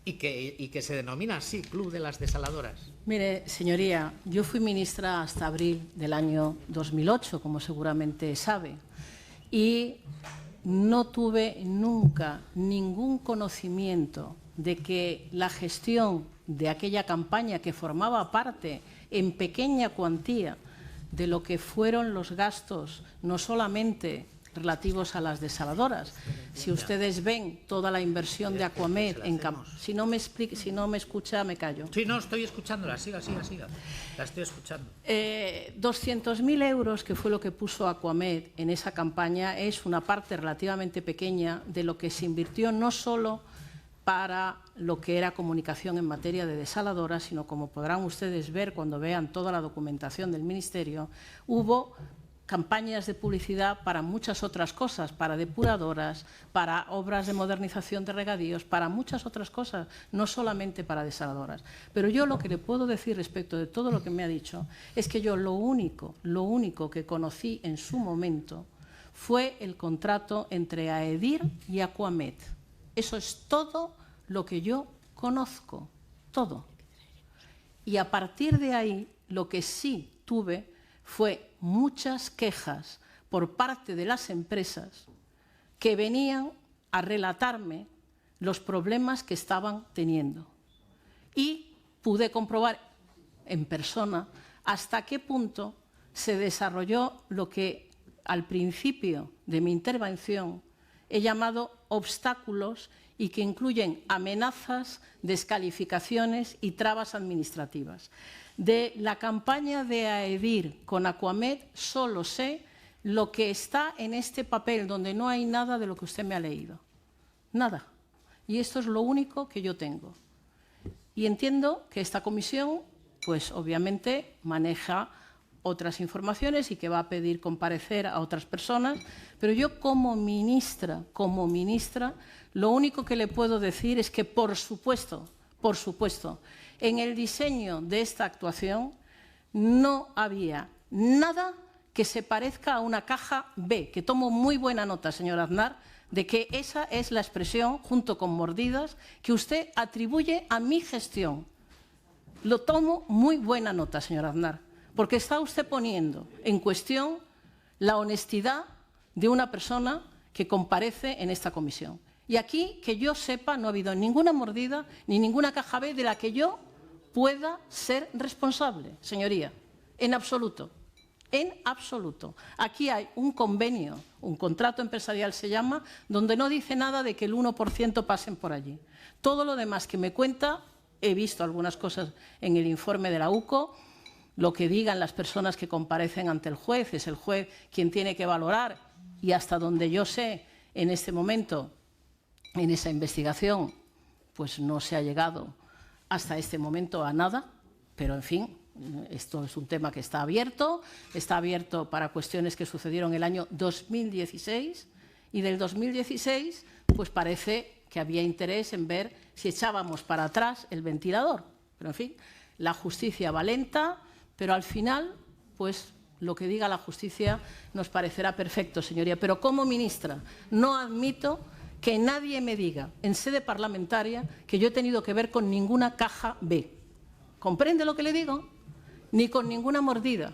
Y que se denomina así, Club de las Desaladoras. Mire, señoría, yo fui ministra hasta abril del año 2008, como seguramente sabe, y no tuve nunca ningún conocimiento de que la gestión de aquella campaña, que formaba parte en pequeña cuantía de lo que fueron los gastos, no solamente relativos a las desaladoras. Si ustedes ven toda la inversión de Aquamed en si no me escucha, me callo. Sí, no, estoy escuchándola, siga. La estoy escuchando. 200.000 euros, que fue lo que puso Aquamed en esa campaña, es una parte relativamente pequeña de lo que se invirtió no solo para lo que era comunicación en materia de desaladoras, sino, como podrán ustedes ver cuando vean toda la documentación del Ministerio, hubo campañas de publicidad para muchas otras cosas, para depuradoras, para obras de modernización de regadíos, para muchas otras cosas, no solamente para desaladoras. Pero yo lo que le puedo decir respecto de todo lo que me ha dicho es que yo lo único que conocí en su momento fue el contrato entre AEDIR y Aquamed. Eso es todo lo que yo conozco, todo. Y a partir de ahí, lo que sí tuve fue muchas quejas por parte de las empresas que venían a relatarme los problemas que estaban teniendo. Y pude comprobar en persona hasta qué punto se desarrolló lo que al principio de mi intervención he llamado obstáculos, y que incluyen amenazas, descalificaciones y trabas administrativas. De la campaña de AEDIR con Aquamed solo sé lo que está en este papel, donde no hay nada de lo que usted me ha leído. Nada. Y esto es lo único que yo tengo. Y entiendo que esta comisión, pues obviamente, maneja otras informaciones y que va a pedir comparecer a otras personas, pero yo como ministra, lo único que le puedo decir es que, por supuesto, en el diseño de esta actuación no había nada que se parezca a una caja B, que tomo muy buena nota, señor Aznar, de que esa es la expresión, junto con mordidas, que usted atribuye a mi gestión. Lo tomo muy buena nota, señor Aznar, porque está usted poniendo en cuestión la honestidad de una persona que comparece en esta comisión. Y aquí, que yo sepa, no ha habido ninguna mordida ni ninguna caja B de la que yo pueda ser responsable, señoría, en absoluto. En absoluto. Aquí hay un convenio, un contrato empresarial se llama, donde no dice nada de que el 1% pasen por allí. Todo lo demás que me cuenta, he visto algunas cosas en el informe de la UCO, lo que digan las personas que comparecen ante el juez, es el juez quien tiene que valorar, y hasta donde yo sé, en este momento, en esa investigación, pues no se ha llegado hasta este momento a nada, pero en fin, esto es un tema que está abierto para cuestiones que sucedieron el año 2016, y del 2016 pues parece que había interés en ver si echábamos para atrás el ventilador. Pero en fin, la justicia va lenta, pero al final, pues lo que diga la justicia nos parecerá perfecto, señoría. Pero como ministra no admito que nadie me diga en sede parlamentaria que yo he tenido que ver con ninguna caja B. ¿Comprende lo que le digo? Ni con ninguna mordida.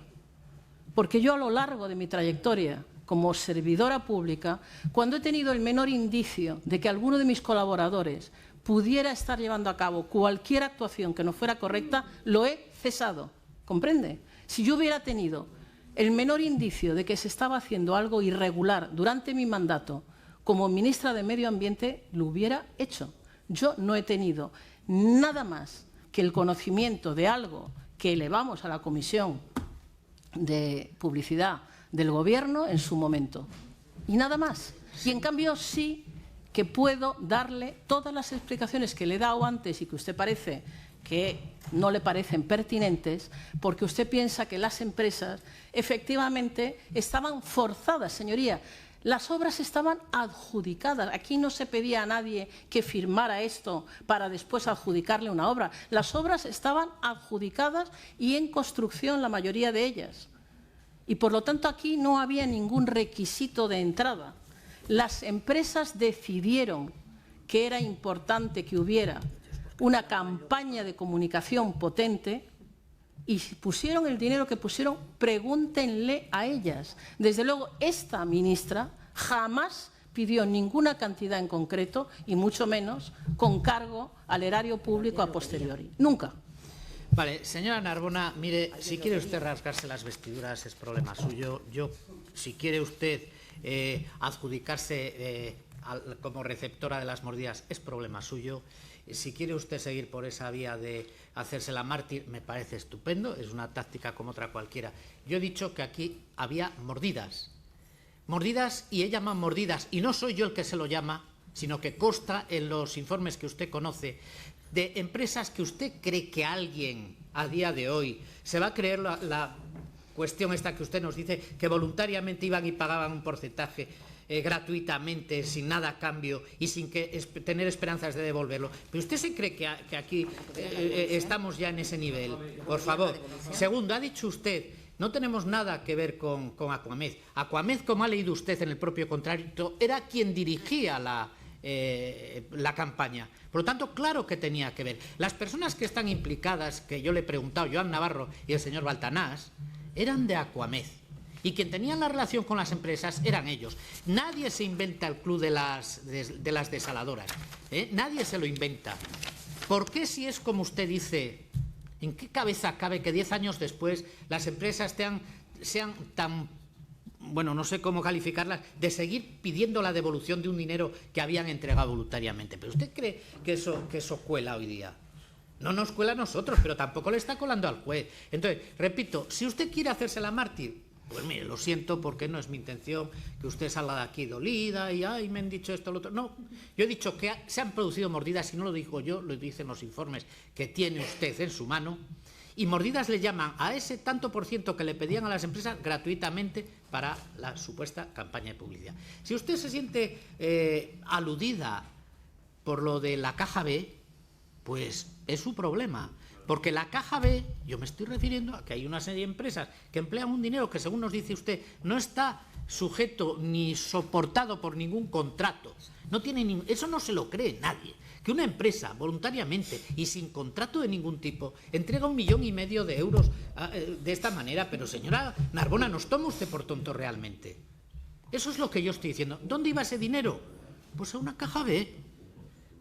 Porque yo, a lo largo de mi trayectoria como servidora pública, cuando he tenido el menor indicio de que alguno de mis colaboradores pudiera estar llevando a cabo cualquier actuación que no fuera correcta, lo he cesado. ¿comprende? Si yo hubiera tenido el menor indicio de que se estaba haciendo algo irregular durante mi mandato como ministra de Medio Ambiente, lo hubiera hecho. Yo no he tenido nada más que el conocimiento de algo que elevamos a la Comisión de Publicidad del Gobierno en su momento. Y nada más. Y en cambio sí que puedo darle todas las explicaciones que le he dado antes y que usted parece que no le parecen pertinentes, porque usted piensa que las empresas efectivamente estaban forzadas, señoría. Las obras estaban adjudicadas. Aquí no se pedía a nadie que firmara esto para después adjudicarle una obra. Las obras estaban adjudicadas y en construcción la mayoría de ellas. Y por lo tanto aquí no había ningún requisito de entrada. Las empresas decidieron que era importante que hubiera una campaña de comunicación potente y pusieron el dinero que pusieron, pregúntenle a ellas. Desde luego, esta ministra jamás pidió ninguna cantidad en concreto y mucho menos con cargo al erario público a posteriori. Nunca. Vale, señora Narbona, mire, si quiere usted rasgarse las vestiduras es problema suyo. Si quiere usted adjudicarse como receptora de las mordidas es problema suyo. Si quiere usted seguir por esa vía de hacerse la mártir, me parece estupendo, es una táctica como otra cualquiera. Yo he dicho que aquí había mordidas. Mordidas, y ella llama mordidas, y no soy yo el que se lo llama, sino que consta en los informes que usted conoce, de empresas que usted cree que alguien a día de hoy se va a creer la cuestión esta que usted nos dice, que voluntariamente iban y pagaban un porcentaje gratuitamente, sin nada a cambio y sin tener esperanzas de devolverlo. ¿Pero usted se cree que aquí estamos ya en ese nivel? Por favor. Segundo, ha dicho usted, no tenemos nada que ver con Aquamed. Aquamed, como ha leído usted en el propio contrato, era quien dirigía la campaña. Por lo tanto, claro que tenía que ver. Las personas que están implicadas, que yo le he preguntado, Joan Navarro y el señor Baltanás, eran de Aquamed. Y quien tenía la relación con las empresas eran ellos. Nadie se inventa el club de las desaladoras. Nadie se lo inventa. ¿Por qué, si es como usted dice, en qué cabeza cabe que 10 años después las empresas sean tan, bueno, no sé cómo calificarlas, de seguir pidiendo la devolución de un dinero que habían entregado voluntariamente? ¿Pero usted cree que eso cuela hoy día? No nos cuela a nosotros, pero tampoco le está colando al juez. Entonces, repito, si usted quiere hacerse la mártir, pues mire, lo siento, porque no es mi intención que usted salga de aquí dolida y ay, me han dicho esto, lo otro. No, yo he dicho que se han producido mordidas, y no lo digo yo, lo dicen los informes que tiene usted en su mano, y mordidas le llaman a ese tanto por ciento que le pedían a las empresas gratuitamente para la supuesta campaña de publicidad. Si usted se siente aludida por lo de la caja B, pues es su problema. Porque la caja B, yo me estoy refiriendo a que hay una serie de empresas que emplean un dinero que, según nos dice usted, no está sujeto ni soportado por ningún contrato. No tiene eso no se lo cree nadie. Que una empresa, voluntariamente y sin contrato de ningún tipo, entrega 1,5 millones de euros de esta manera. Pero, señora Narbona, ¿nos toma usted por tonto realmente? Eso es lo que yo estoy diciendo. ¿Dónde iba ese dinero? Pues a una caja B.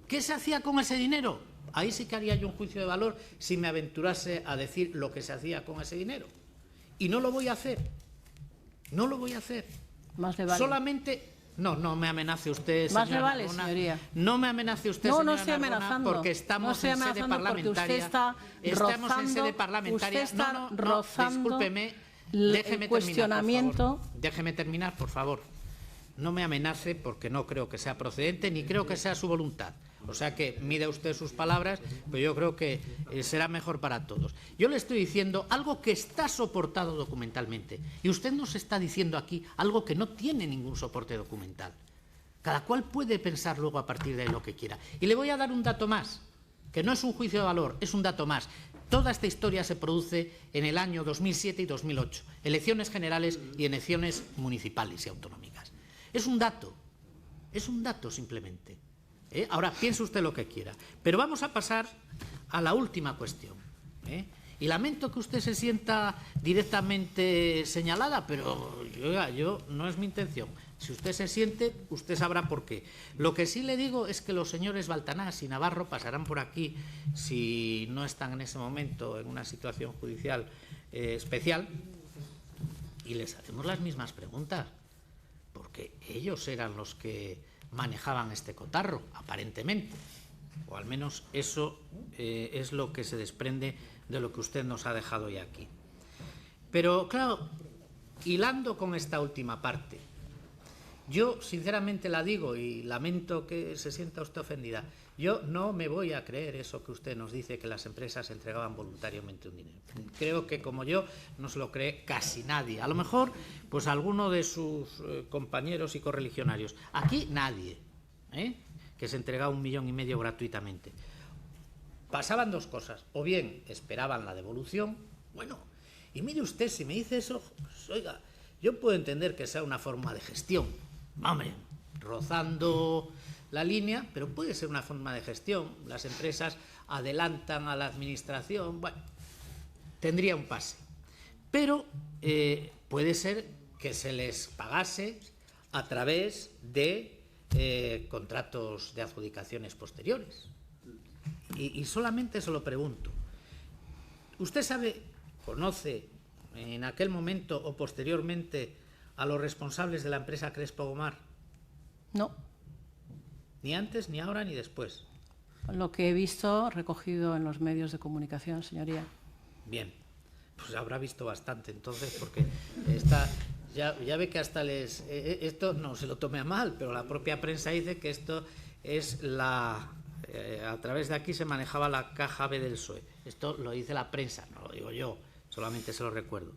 ¿Qué se hacía con ese dinero? Ahí sí que haría yo un juicio de valor si me aventurase a decir lo que se hacía con ese dinero. Y no lo voy a hacer. No lo voy a hacer. Más le vale. Solamente... No me amenace usted, Más le vale, Narbona. señoría. No me amenace usted, no, señora no estoy amenazando. porque estamos en sede parlamentaria. Usted está estamos rozando, en sede parlamentaria. Usted está no, rozando discúlpeme. el cuestionamiento. Déjeme terminar, por favor. No me amenace porque no creo que sea procedente ni creo que sea su voluntad. O sea que mida usted sus palabras, pero yo creo que será mejor para todos. Yo le estoy diciendo algo que está soportado documentalmente y usted nos está diciendo aquí algo que no tiene ningún soporte documental. Cada cual puede pensar luego a partir de lo que quiera. Y le voy a dar un dato más, que no es un juicio de valor, es un dato más. Toda esta historia se produce en el año 2007 y 2008, elecciones generales y elecciones municipales y autonómicas. Es un dato simplemente. Ahora, piense usted lo que quiera. Pero vamos a pasar a la última cuestión. Y lamento que usted se sienta directamente señalada, pero yo no es mi intención. Si usted se siente, usted sabrá por qué. Lo que sí le digo es que los señores Baltanás y Navarro pasarán por aquí, si no están en ese momento en una situación judicial especial y les hacemos las mismas preguntas, porque ellos eran los que manejaban este cotarro, aparentemente, o al menos eso es lo que se desprende de lo que usted nos ha dejado hoy aquí. Pero claro, hilando con esta última parte, yo sinceramente la digo y lamento que se sienta usted ofendida, yo no me voy a creer eso que usted nos dice, que las empresas entregaban voluntariamente un dinero. Creo que como yo no se lo cree casi nadie. A lo mejor pues alguno de sus compañeros y correligionarios. Aquí nadie, que se entregaba 1,5 millones gratuitamente. Pasaban dos cosas, o bien esperaban la devolución, bueno, y mire usted, si me dice eso, pues, oiga, yo puedo entender que sea una forma de gestión, hombre, rozando la línea, pero puede ser una forma de gestión. Las empresas adelantan a la administración, bueno, tendría un pase. Pero puede ser que se les pagase a través de contratos de adjudicaciones posteriores. Y solamente se lo pregunto. ¿Usted sabe, conoce en aquel momento o posteriormente a los responsables de la empresa Crespo Gomar? No. Ni antes, ni ahora, ni después. Lo que he visto recogido en los medios de comunicación, señoría. Bien, pues habrá visto bastante entonces, porque ya ve que hasta esto no se lo tome a mal, pero la propia prensa dice que esto es a través de aquí se manejaba la caja B del PSOE. Esto lo dice la prensa, no lo digo yo, solamente se lo recuerdo.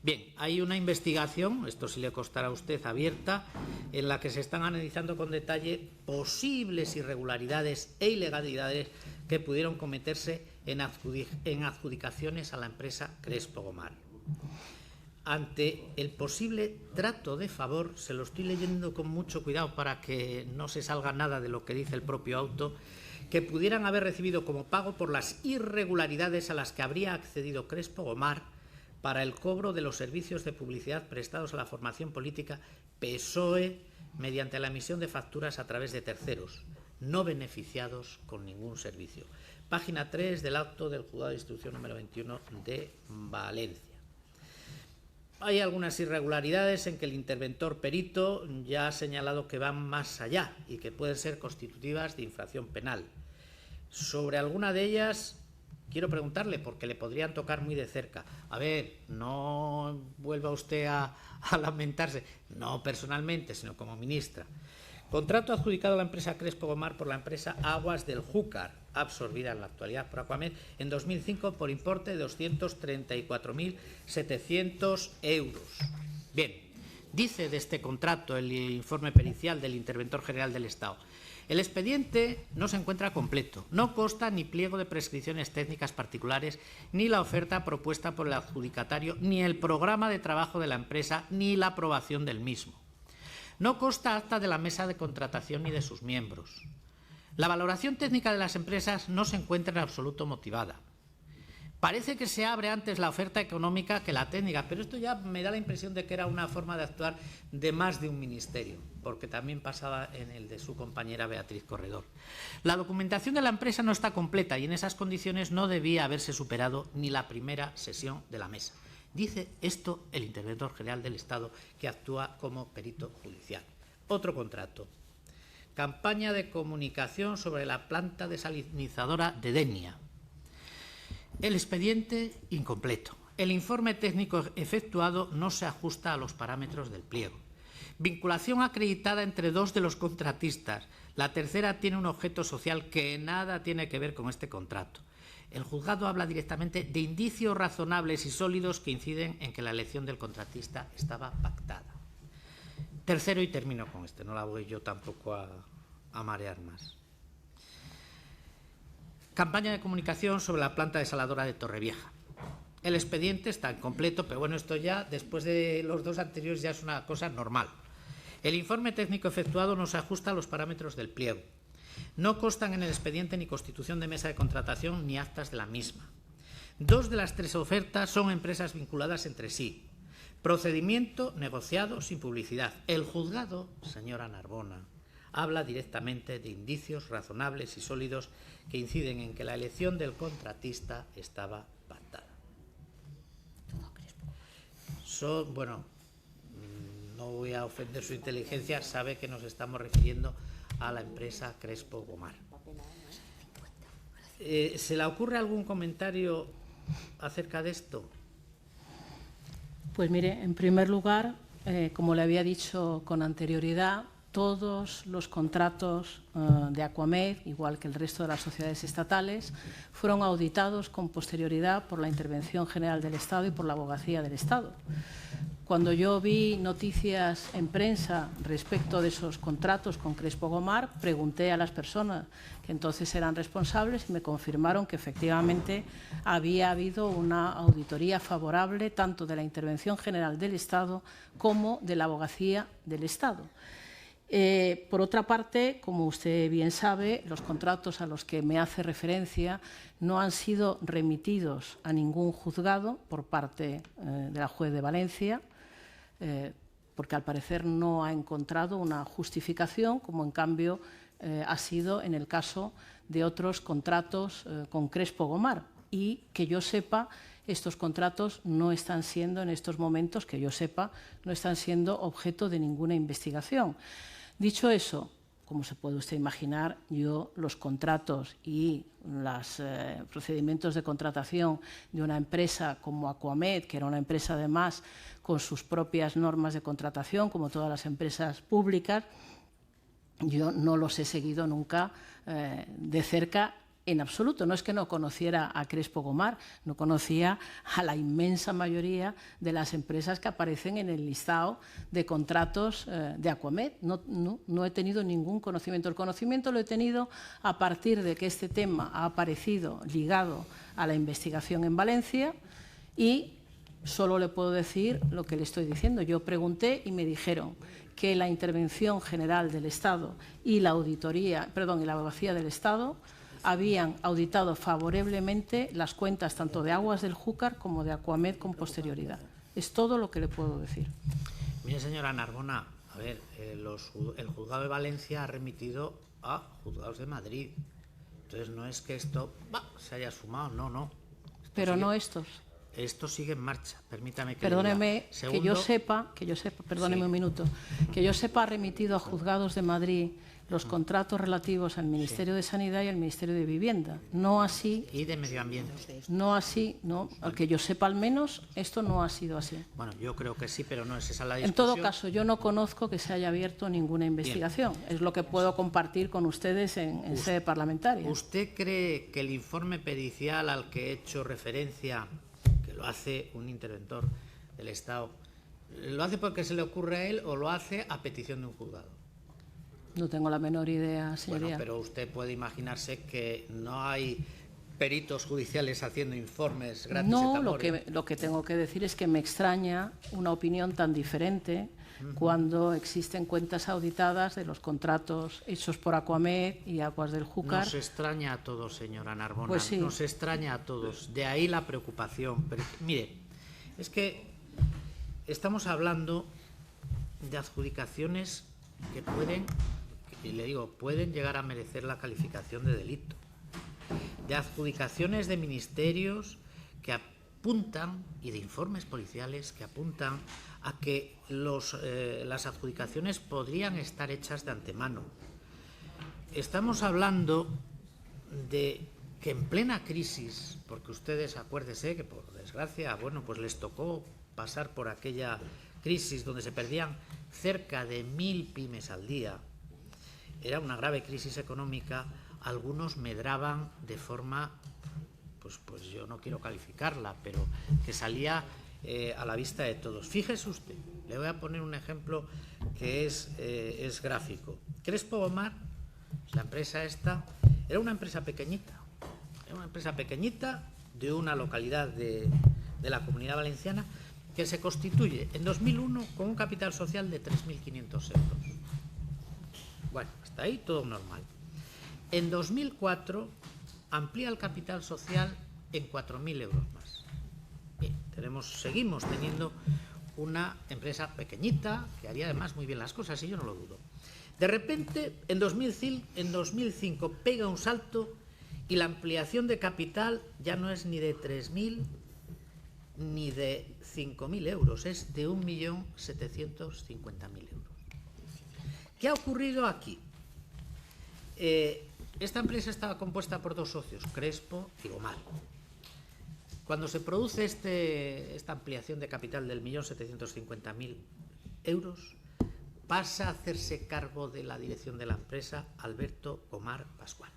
Bien, hay una investigación, esto sí le costará a usted, abierta, en la que se están analizando con detalle posibles irregularidades e ilegalidades que pudieron cometerse en adjudicaciones a la empresa Crespo Gomar. Ante el posible trato de favor, se lo estoy leyendo con mucho cuidado para que no se salga nada de lo que dice el propio auto, que pudieran haber recibido como pago por las irregularidades a las que habría accedido Crespo Gomar para el cobro de los servicios de publicidad prestados a la formación política PSOE mediante la emisión de facturas a través de terceros, no beneficiados con ningún servicio. Página 3 del acto del Juzgado de Instrucción número 21 de Valencia. Hay algunas irregularidades en que el interventor perito ya ha señalado que van más allá y que pueden ser constitutivas de infracción penal. Sobre alguna de ellas quiero preguntarle, porque le podrían tocar muy de cerca. A ver, no vuelva usted a lamentarse, no personalmente, sino como ministra. Contrato adjudicado a la empresa Crespo Gomar por la empresa Aguas del Júcar, absorbida en la actualidad por Aquamed, en 2005 por importe de 234.700 euros. Bien, dice de este contrato el informe pericial del Interventor General del Estado. El expediente no se encuentra completo, no consta ni pliego de prescripciones técnicas particulares, ni la oferta propuesta por el adjudicatario, ni el programa de trabajo de la empresa, ni la aprobación del mismo. No consta acta de la mesa de contratación ni de sus miembros. La valoración técnica de las empresas no se encuentra en absoluto motivada. Parece que se abre antes la oferta económica que la técnica, pero esto ya me da la impresión de que era una forma de actuar de más de un ministerio, porque también pasaba en el de su compañera Beatriz Corredor. La documentación de la empresa no está completa y en esas condiciones no debía haberse superado ni la primera sesión de la mesa. Dice esto el Interventor General del Estado, que actúa como perito judicial. Otro contrato. Campaña de comunicación sobre la planta desalinizadora de Denia. El expediente incompleto. El informe técnico efectuado no se ajusta a los parámetros del pliego. Vinculación acreditada entre dos de los contratistas. La tercera tiene un objeto social que nada tiene que ver con este contrato. El juzgado habla directamente de indicios razonables y sólidos que inciden en que la elección del contratista estaba pactada. Tercero, y termino con este, no la voy yo tampoco a marear más. Campaña de comunicación sobre la planta desaladora de Torrevieja. El expediente está incompleto, pero bueno, esto ya, después de los dos anteriores, ya es una cosa normal. El informe técnico efectuado no se ajusta a los parámetros del pliego. No constan en el expediente ni constitución de mesa de contratación ni actas de la misma. Dos de las tres ofertas son empresas vinculadas entre sí. Procedimiento negociado sin publicidad. El juzgado, señora Narbona, habla directamente de indicios razonables y sólidos que inciden en que la elección del contratista estaba pactada. bueno, no voy a ofender su inteligencia, sabe que nos estamos refiriendo a la empresa Crespo Gomar. ¿Se le ocurre algún comentario acerca de esto? Pues mire, en primer lugar, como le había dicho con anterioridad, todos los contratos de Aquamed, igual que el resto de las sociedades estatales, fueron auditados con posterioridad por la Intervención General del Estado y por la Abogacía del Estado. Cuando yo vi noticias en prensa respecto de esos contratos con Crespo Gomar, pregunté a las personas que entonces eran responsables y me confirmaron que efectivamente había habido una auditoría favorable tanto de la Intervención General del Estado como de la Abogacía del Estado. Por otra parte, como usted bien sabe, los contratos a los que me hace referencia no han sido remitidos a ningún juzgado por parte de la juez de Valencia, porque al parecer no ha encontrado una justificación, como en cambio ha sido en el caso de otros contratos con Crespo Gomar. Y que yo sepa, estos contratos no están siendo, en estos momentos, que yo sepa, no están siendo objeto de ninguna investigación. Dicho eso, como se puede usted imaginar, yo los contratos y los procedimientos de contratación de una empresa como Aquamed, que era una empresa además con sus propias normas de contratación, como todas las empresas públicas, yo no los he seguido nunca de cerca en absoluto. No es que no conociera a Crespo Gomar, no conocía a la inmensa mayoría de las empresas que aparecen en el listado de contratos de Aquamed. No he tenido ningún conocimiento. El conocimiento lo he tenido a partir de que este tema ha aparecido ligado a la investigación en Valencia y solo le puedo decir lo que le estoy diciendo. Yo pregunté y me dijeron que la Intervención General del Estado y la Auditoría, perdón, y la Abogacía del Estado habían auditado favorablemente las cuentas tanto de Aguas del Júcar como de Aquamed con posterioridad. Es todo lo que le puedo decir. Mire, señora Narbona, a ver, el juzgado de Valencia ha remitido a juzgados de Madrid. Entonces no es que esto se haya sumado, no. Pero no estos. Esto sigue en marcha, permítame que Perdóneme, Segundo, que yo sepa, perdóneme sí. Un minuto, que yo sepa ha remitido a juzgados de Madrid los contratos relativos al Ministerio de Sanidad y al Ministerio de Vivienda. No así. Y de Medio Ambiente. No así, no. Al que yo sepa al menos, esto no ha sido así. Bueno, yo creo que sí, pero no es esa la discusión. En todo caso, yo no conozco que se haya abierto ninguna investigación. Bien. Es lo que puedo compartir con ustedes en sede parlamentaria. ¿Usted cree que el informe pericial al que he hecho referencia, que lo hace un interventor del Estado, lo hace porque se le ocurre a él o lo hace a petición de un juzgado? No tengo la menor idea, señoría. Bueno, pero usted puede imaginarse que no hay peritos judiciales haciendo informes gratis. No, lo que tengo que decir es que me extraña una opinión tan diferente cuando existen cuentas auditadas de los contratos hechos por Aquamed y Aguas del Júcar. Nos extraña a todos, señora Narbona. Pues sí. Nos extraña a todos. De ahí la preocupación. Pero, mire, es que estamos hablando de adjudicaciones que pueden, y le digo, pueden llegar a merecer la calificación de delito. De adjudicaciones de ministerios que apuntan, y de informes policiales que apuntan a que las adjudicaciones podrían estar hechas de antemano. Estamos hablando de que en plena crisis, porque ustedes acuérdense que por desgracia, bueno, pues les tocó pasar por aquella crisis donde se perdían cerca de 1000 pymes al día, era una grave crisis económica, algunos medraban de forma, pues yo no quiero calificarla, pero que salía a la vista de todos. Fíjese usted, le voy a poner un ejemplo que es gráfico. Crespo Gomar, la empresa esta, era una empresa pequeñita, de una localidad de la Comunidad Valenciana que se constituye en 2001 con un capital social de 3.500 euros. Bueno, hasta ahí todo normal. En 2004 amplía el capital social en 4.000 euros más. Bien, seguimos teniendo una empresa pequeñita que haría además muy bien las cosas, y yo no lo dudo. De repente, en 2005 pega un salto y la ampliación de capital ya no es ni de 3.000, ni de 5.000 euros, es de 1.750.000 euros. ¿Qué ha ocurrido aquí? Esta empresa estaba compuesta por dos socios, Crespo y Gomar. Cuando se produce esta ampliación de capital del 1.750.000 euros, pasa a hacerse cargo de la dirección de la empresa Alberto Gomar Pascual,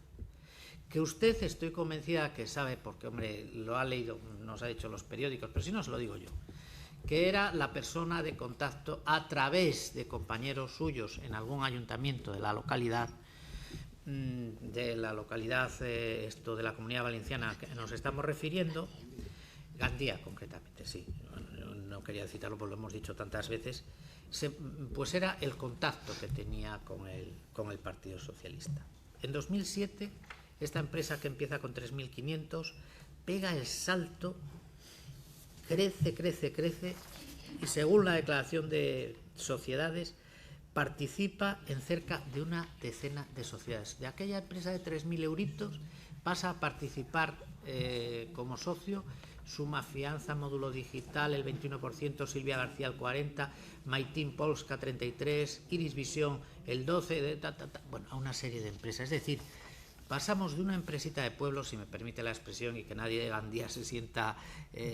que usted, estoy convencida que sabe, porque hombre, lo ha leído, nos ha dicho los periódicos, pero si no se lo digo yo, que era la persona de contacto a través de compañeros suyos en algún ayuntamiento de la localidad, de la Comunidad Valenciana que nos estamos refiriendo, Gandía concretamente, sí, no quería citarlo porque lo hemos dicho tantas veces, pues era el contacto que tenía con el Partido Socialista. En 2007, esta empresa que empieza con 3.500 pega el salto, crece y según la declaración de sociedades participa en cerca de una decena de sociedades. De aquella empresa de 3.000 euritos pasa a participar como socio Suma Fianza, Módulo Digital, el 21%, Silvia García el 40%, Maitín Polska 33%, Iris Visión el 12%, bueno, a una serie de empresas. Es decir, pasamos de una empresita de pueblo, si me permite la expresión, y que nadie de Gandía se sienta,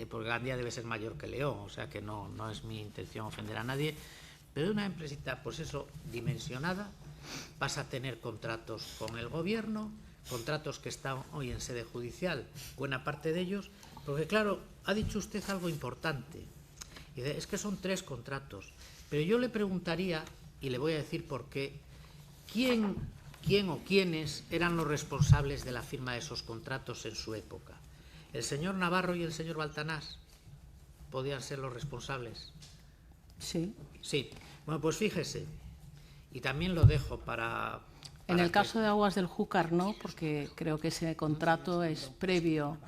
porque Gandía debe ser mayor que León, o sea que no es mi intención ofender a nadie, pero de una empresita, pues eso, dimensionada, pasa a tener contratos con el gobierno, contratos que están hoy en sede judicial, buena parte de ellos, porque claro, ha dicho usted algo importante, y es que son 3 contratos, pero yo le preguntaría, y le voy a decir por qué, ¿quién o quiénes eran los responsables de la firma de esos contratos en su época? ¿El señor Navarro y el señor Baltanás podían ser los responsables? Sí. Sí. Bueno, pues fíjese, y también lo dejo para en el caso de Aguas del Júcar no, porque creo que ese contrato es previo,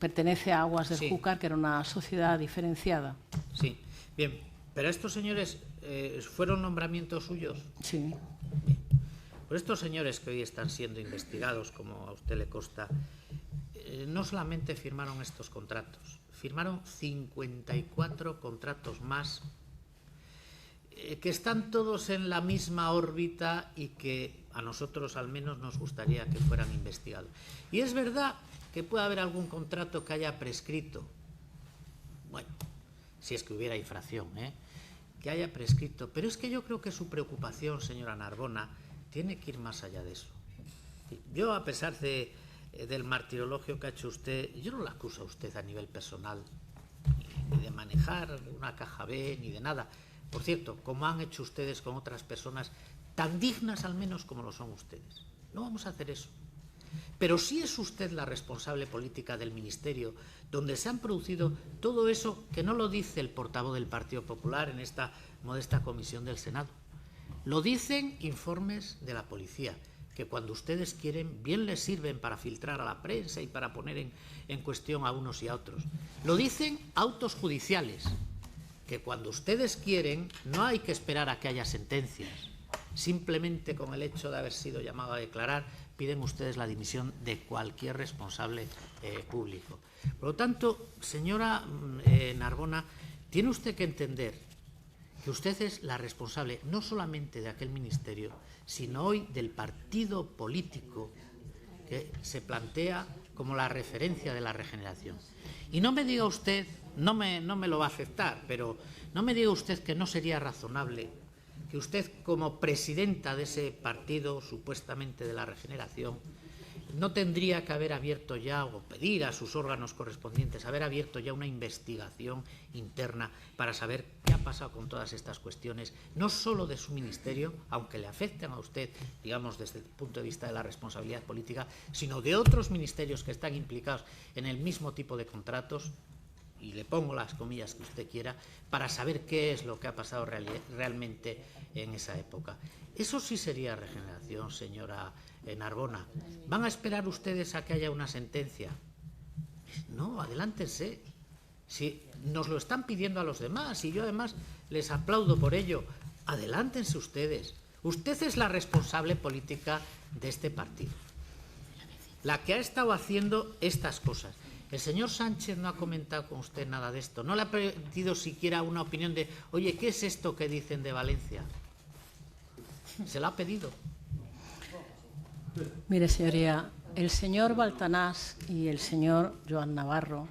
pertenece a Aguas del Júcar, que era una sociedad diferenciada. Sí, bien, pero estos señores fueron nombramientos suyos. Sí. Bien. Pues estos señores que hoy están siendo investigados, como a usted le consta, no solamente firmaron estos contratos, firmaron 54 contratos más que están todos en la misma órbita y que a nosotros al menos nos gustaría que fueran investigados. Y es verdad que puede haber algún contrato que haya prescrito, bueno, si es que hubiera infracción, que haya prescrito, pero es que yo creo que su preocupación, señora Narbona, tiene que ir más allá de eso. Yo, a pesar del martirologio que ha hecho usted, yo no la acuso a usted a nivel personal, ni de manejar una caja B, ni de nada. Por cierto, como han hecho ustedes con otras personas tan dignas al menos como lo son ustedes. No vamos a hacer eso. Pero sí es usted la responsable política del Ministerio, donde se han producido todo eso que no lo dice el portavoz del Partido Popular en esta modesta comisión del Senado. Lo dicen informes de la policía, que cuando ustedes quieren bien les sirven para filtrar a la prensa y para poner en cuestión a unos y a otros. Lo dicen autos judiciales, que cuando ustedes quieren no hay que esperar a que haya sentencias. Simplemente con el hecho de haber sido llamado a declarar, piden ustedes la dimisión de cualquier responsable público. Por lo tanto, señora Narbona, tiene usted que entender que usted es la responsable no solamente de aquel ministerio, sino hoy del partido político que se plantea como la referencia de la regeneración. Y no me diga usted, no me lo va a aceptar, pero no me diga usted que no sería razonable que usted, como presidenta de ese partido supuestamente de la regeneración, no tendría que haber abierto ya, o pedir a sus órganos correspondientes, haber abierto ya una investigación interna para saber qué ha pasado con todas estas cuestiones, no solo de su ministerio, aunque le afecten a usted, digamos, desde el punto de vista de la responsabilidad política, sino de otros ministerios que están implicados en el mismo tipo de contratos, y le pongo las comillas que usted quiera, para saber qué es lo que ha pasado realmente en esa época. Eso sí sería regeneración, señora Narbona. ¿Van a esperar ustedes a que haya una sentencia? No, adelántense. Si nos lo están pidiendo a los demás, y yo además les aplaudo por ello, adelántense ustedes. Usted es la responsable política de este partido, la que ha estado haciendo estas cosas. El señor Sánchez no ha comentado con usted nada de esto. No le ha pedido siquiera una opinión de, oye, ¿qué es esto que dicen de Valencia? ¿Se la ha pedido? Mire, señoría, el señor Baltanás y el señor Joan Navarro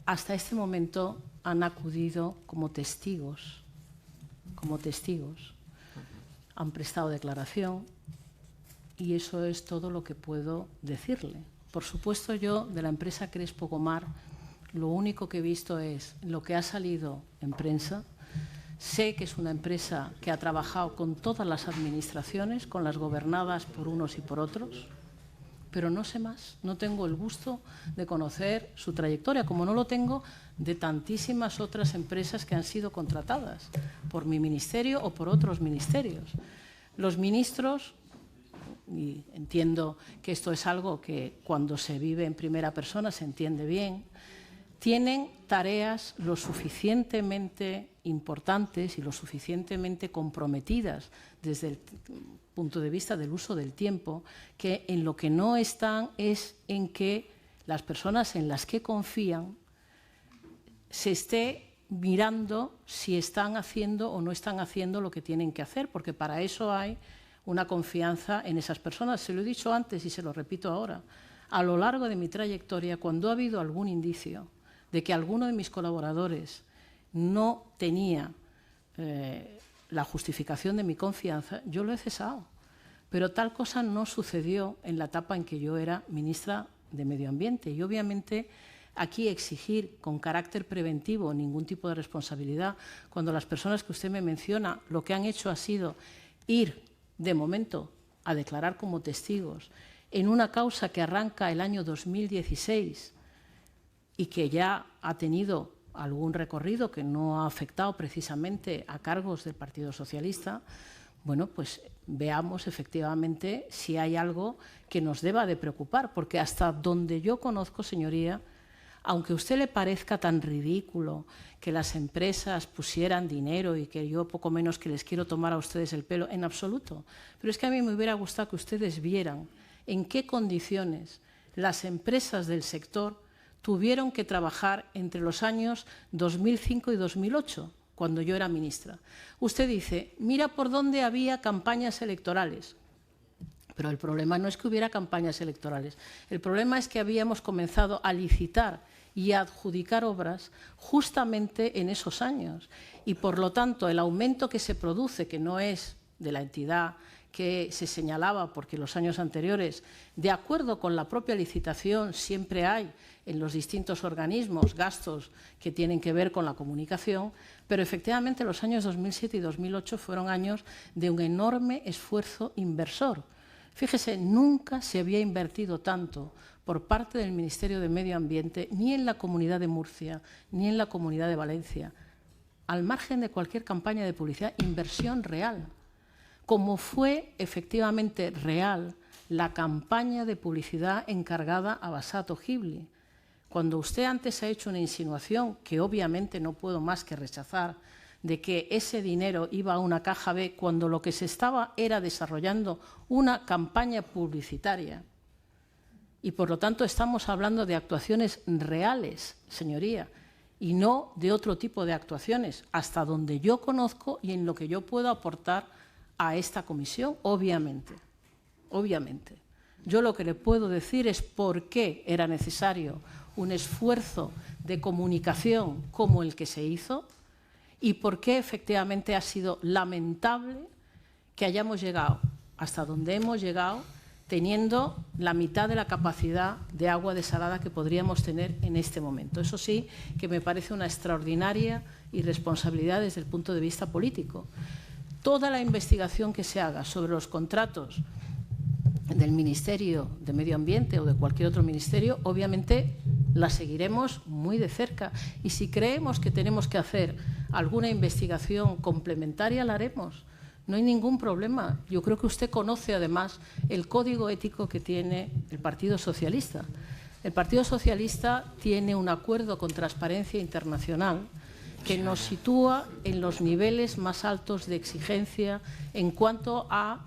hasta este momento han acudido como testigos, han prestado declaración y eso es todo lo que puedo decirle. Por supuesto, yo de la empresa Crespo Gomar lo único que he visto es lo que ha salido en prensa. Sé que es una empresa que ha trabajado con todas las administraciones, con las gobernadas por unos y por otros, pero no sé más. No tengo el gusto de conocer su trayectoria, como no lo tengo de tantísimas otras empresas que han sido contratadas por mi ministerio o por otros ministerios. Los ministros, y entiendo que esto es algo que cuando se vive en primera persona se entiende bien, tienen tareas lo suficientemente importantes y lo suficientemente comprometidas desde el punto de vista del uso del tiempo, que en lo que no están es en que las personas en las que confían se esté mirando si están haciendo o no están haciendo lo que tienen que hacer, porque para eso hay una confianza en esas personas. Se lo he dicho antes y se lo repito ahora. A lo largo de mi trayectoria, cuando ha habido algún indicio de que alguno de mis colaboradores no tenía la justificación de mi confianza, yo lo he cesado. Pero tal cosa no sucedió en la etapa en que yo era ministra de Medio Ambiente. Y obviamente aquí exigir con carácter preventivo ningún tipo de responsabilidad, cuando las personas que usted me menciona lo que han hecho ha sido ir, de momento, a declarar como testigos en una causa que arranca el año 2016 y que ya ha tenido algún recorrido que no ha afectado precisamente a cargos del Partido Socialista, bueno, pues veamos efectivamente si hay algo que nos deba de preocupar, porque hasta donde yo conozco, señoría, aunque a usted le parezca tan ridículo que las empresas pusieran dinero y que yo poco menos que les quiero tomar a ustedes el pelo, en absoluto, pero es que a mí me hubiera gustado que ustedes vieran en qué condiciones las empresas del sector tuvieron que trabajar entre los años 2005 y 2008, cuando yo era ministra. Usted dice, mira por dónde había campañas electorales. Pero el problema no es que hubiera campañas electorales. El problema es que habíamos comenzado a licitar y a adjudicar obras justamente en esos años. Y, por lo tanto, el aumento que se produce, que no es de la entidad que se señalaba, porque los años anteriores, de acuerdo con la propia licitación, siempre hay en los distintos organismos gastos que tienen que ver con la comunicación, pero efectivamente los años 2007 y 2008 fueron años de un enorme esfuerzo inversor. Fíjese, nunca se había invertido tanto por parte del Ministerio de Medio Ambiente, ni en la Comunidad de Murcia, ni en la Comunidad de Valencia, al margen de cualquier campaña de publicidad, inversión real, como fue efectivamente real la campaña de publicidad encargada a Basato Ghibli. Cuando usted antes ha hecho una insinuación, que obviamente no puedo más que rechazar, de que ese dinero iba a una caja B, cuando lo que se estaba era desarrollando una campaña publicitaria. Y, por lo tanto, estamos hablando de actuaciones reales, señoría, y no de otro tipo de actuaciones, hasta donde yo conozco y en lo que yo puedo aportar a esta comisión, obviamente. Obviamente. Yo lo que le puedo decir es por qué era necesario un esfuerzo de comunicación como el que se hizo y por qué efectivamente ha sido lamentable que hayamos llegado hasta donde hemos llegado teniendo la mitad de la capacidad de agua desalada que podríamos tener en este momento. Eso sí que me parece una extraordinaria irresponsabilidad desde el punto de vista político. Toda la investigación que se haga sobre los contratos del Ministerio de Medio Ambiente o de cualquier otro ministerio, obviamente la seguiremos muy de cerca. Y si creemos que tenemos que hacer alguna investigación complementaria, la haremos. No hay ningún problema. Yo creo que usted conoce, además, el código ético que tiene el Partido Socialista. El Partido Socialista tiene un acuerdo con Transparencia Internacional que nos sitúa en los niveles más altos de exigencia en cuanto a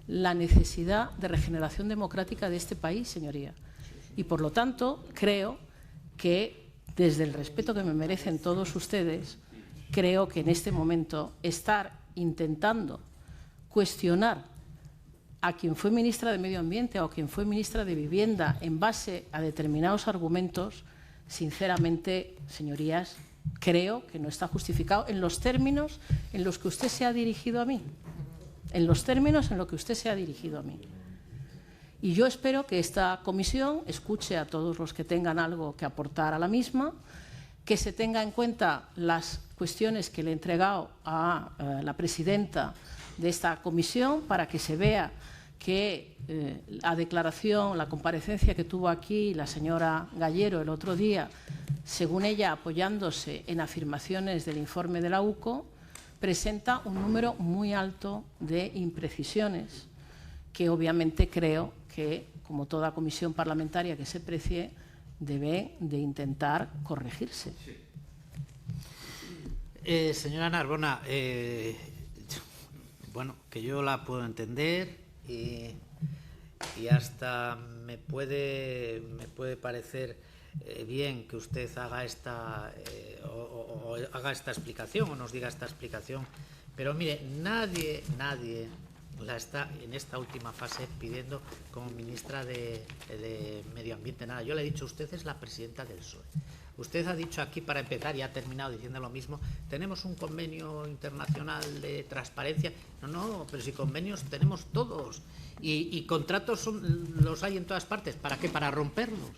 la necesidad de regeneración democrática de este país, señoría. Y, por lo tanto, creo que, desde el respeto que me merecen todos ustedes, creo que en este momento estar intentando cuestionar a quien fue ministra de Medio Ambiente o a quien fue ministra de Vivienda en base a determinados argumentos, sinceramente, señorías, creo que no está justificado en los términos en los que usted se ha dirigido a mí. En los términos en los que usted se ha dirigido a mí. Y yo espero que esta comisión escuche a todos los que tengan algo que aportar a la misma, que se tenga en cuenta las cuestiones que le he entregado a la presidenta de esta comisión para que se vea que la declaración, la comparecencia que tuvo aquí la señora Gallero el otro día, según ella apoyándose en afirmaciones del informe de la UCO, presenta un número muy alto de imprecisiones que obviamente creo que, como toda comisión parlamentaria que se precie, debe de intentar corregirse. Señora Narbona, bueno, que yo la puedo entender y hasta me puede parecer bien que usted haga o haga esta explicación o nos diga esta explicación, pero mire, nadie la está en esta última fase pidiendo como ministra de Medio Ambiente nada. Yo le he dicho, usted es la presidenta del PSOE. Usted ha dicho aquí, para empezar, y ha terminado diciendo lo mismo, tenemos un convenio internacional de transparencia. No, pero si convenios tenemos todos y contratos los hay en todas partes. ¿Para qué? Para romperlos.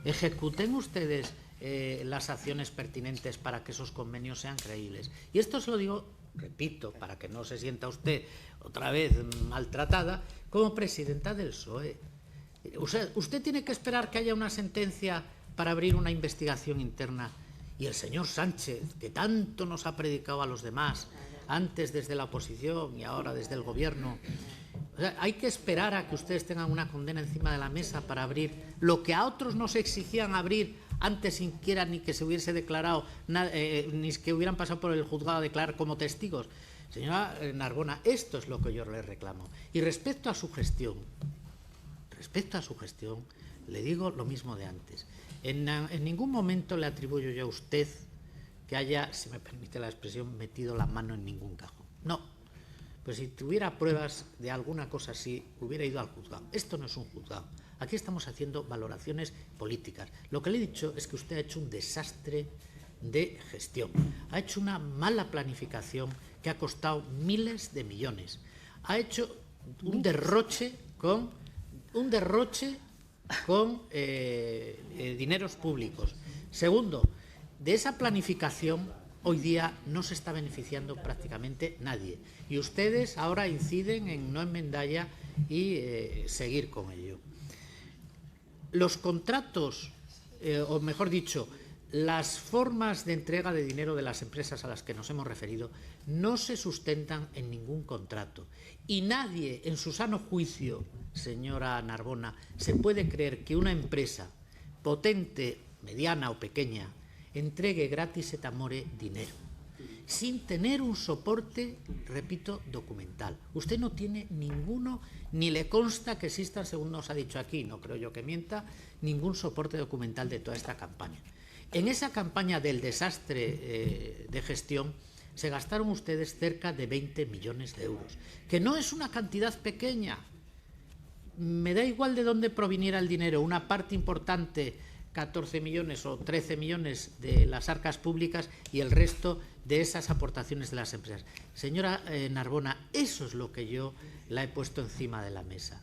Ejecuten ustedes las acciones pertinentes para que esos convenios sean creíbles. Y esto se lo digo, repito, para que no se sienta usted otra vez maltratada, como presidenta del PSOE. Usted tiene que esperar que haya una sentencia para abrir una investigación interna. Y el señor Sánchez, que tanto nos ha predicado a los demás, antes desde la oposición y ahora desde el gobierno, o sea, hay que esperar a que ustedes tengan una condena encima de la mesa para abrir lo que a otros no se exigían abrir antes siquiera ni que se hubiese declarado, ni que hubieran pasado por el juzgado a declarar como testigos. Señora Narbona, esto es lo que yo le reclamo. Y respecto a su gestión, le digo lo mismo de antes. En ningún momento le atribuyo yo a usted que haya, si me permite la expresión, metido la mano en ningún cajón. No. Pues si tuviera pruebas de alguna cosa así, hubiera ido al juzgado. Esto no es un juzgado. Aquí estamos haciendo valoraciones políticas. Lo que le he dicho es que usted ha hecho un desastre de gestión. Ha hecho una mala planificación que ha costado miles de millones. Ha hecho un derroche con dineros públicos. Segundo, de esa planificación hoy día no se está beneficiando prácticamente nadie. Y ustedes ahora inciden en no enmendalla y seguir con ello. Los contratos, o mejor dicho, las formas de entrega de dinero de las empresas a las que nos hemos referido no se sustentan en ningún contrato. Y nadie, en su sano juicio, señora Narbona, se puede creer que una empresa potente, mediana o pequeña, entregue gratis et amore dinero, sin tener un soporte, repito, documental. Usted no tiene ninguno, ni le consta que exista, según nos ha dicho aquí, no creo yo que mienta, ningún soporte documental de toda esta campaña. En esa campaña del desastre de gestión se gastaron ustedes cerca de 20 millones de euros, que no es una cantidad pequeña. Me da igual de dónde proviniera el dinero, una parte importante, 14 millones o 13 millones de las arcas públicas y el resto de esas aportaciones de las empresas. Señora Narbona, eso es lo que yo la he puesto encima de la mesa.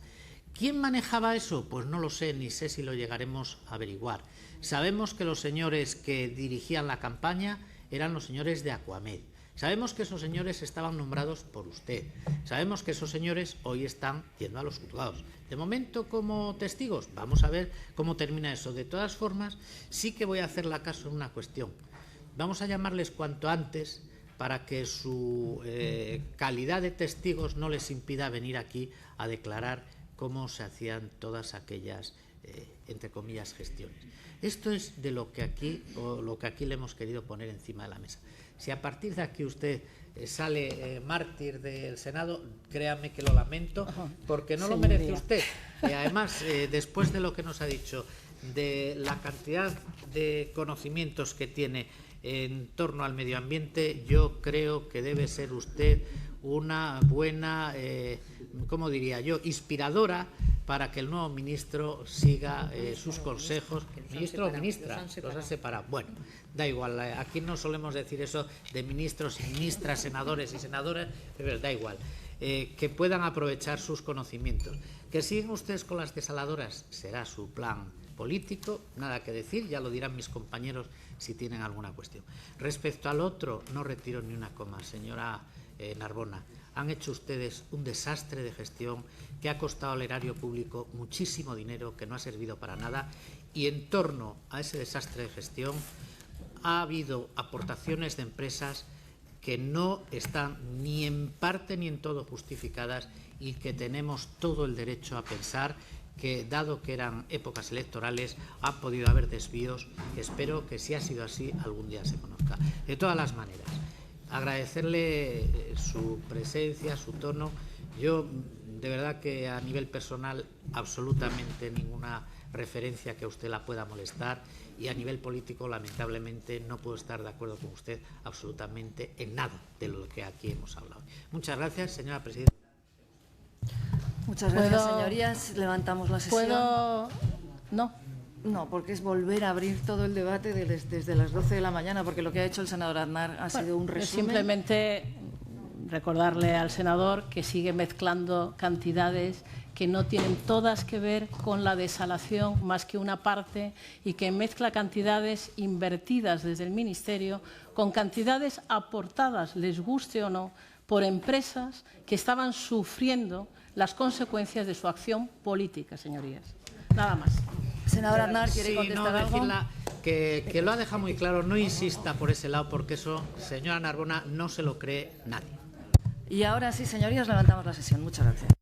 ¿Quién manejaba eso? Pues no lo sé, ni sé si lo llegaremos a averiguar. Sabemos que los señores que dirigían la campaña eran los señores de Aquamed. Sabemos que esos señores estaban nombrados por usted. Sabemos que esos señores hoy están yendo a los juzgados. De momento, como testigos, vamos a ver cómo termina eso. De todas formas, sí que voy a hacerle caso en una cuestión. Vamos a llamarles cuanto antes para que su calidad de testigos no les impida venir aquí a declarar cómo se hacían todas aquellas entre comillas, gestiones. Esto es de lo que aquí le hemos querido poner encima de la mesa. Si a partir de aquí usted sale mártir del Senado, créame que lo lamento, porque no lo merece usted. Y además, después de lo que nos ha dicho, de la cantidad de conocimientos que tiene en torno al medio ambiente, yo creo que debe ser usted una buena, ¿cómo diría yo?, inspiradora para que el nuevo ministro siga sus consejos. ¿Ministro o ministra? Los han separado. Bueno, da igual, aquí no solemos decir eso de ministros y ministras, senadores y senadoras, pero da igual. Que puedan aprovechar sus conocimientos. Que sigan ustedes con las desaladoras, será su plan político, nada que decir, ya lo dirán mis compañeros si tienen alguna cuestión. Respecto al otro, no retiro ni una coma, señora Narbona. Han hecho ustedes un desastre de gestión que ha costado al erario público muchísimo dinero, que no ha servido para nada, y en torno a ese desastre de gestión ha habido aportaciones de empresas que no están ni en parte ni en todo justificadas y que tenemos todo el derecho a pensar que, dado que eran épocas electorales, ha podido haber desvíos, que espero que, si ha sido así, algún día se conozca. De todas las maneras, agradecerle su presencia, su tono. Yo, de verdad que a nivel personal, absolutamente ninguna referencia que a usted la pueda molestar, y a nivel político, lamentablemente, no puedo estar de acuerdo con usted absolutamente en nada de lo que aquí hemos hablado. Muchas gracias, señora presidenta. Muchas gracias, señorías. Levantamos la sesión. ¿Puedo? No. No, porque es volver a abrir todo el debate desde las 12 de la mañana, porque lo que ha hecho el senador Aznar ha sido un resumen. Simplemente recordarle al senador que sigue mezclando cantidades que no tienen todas que ver con la desalación más que una parte, y que mezcla cantidades invertidas desde el Ministerio con cantidades aportadas, les guste o no, por empresas que estaban sufriendo las consecuencias de su acción política, señorías. Nada más. Senador Aznar, ¿quiere contestar algo? Decirla que lo ha dejado muy claro, no insista por ese lado, porque eso, señora Narbona, no se lo cree nadie. Y ahora sí, señorías, levantamos la sesión. Muchas gracias.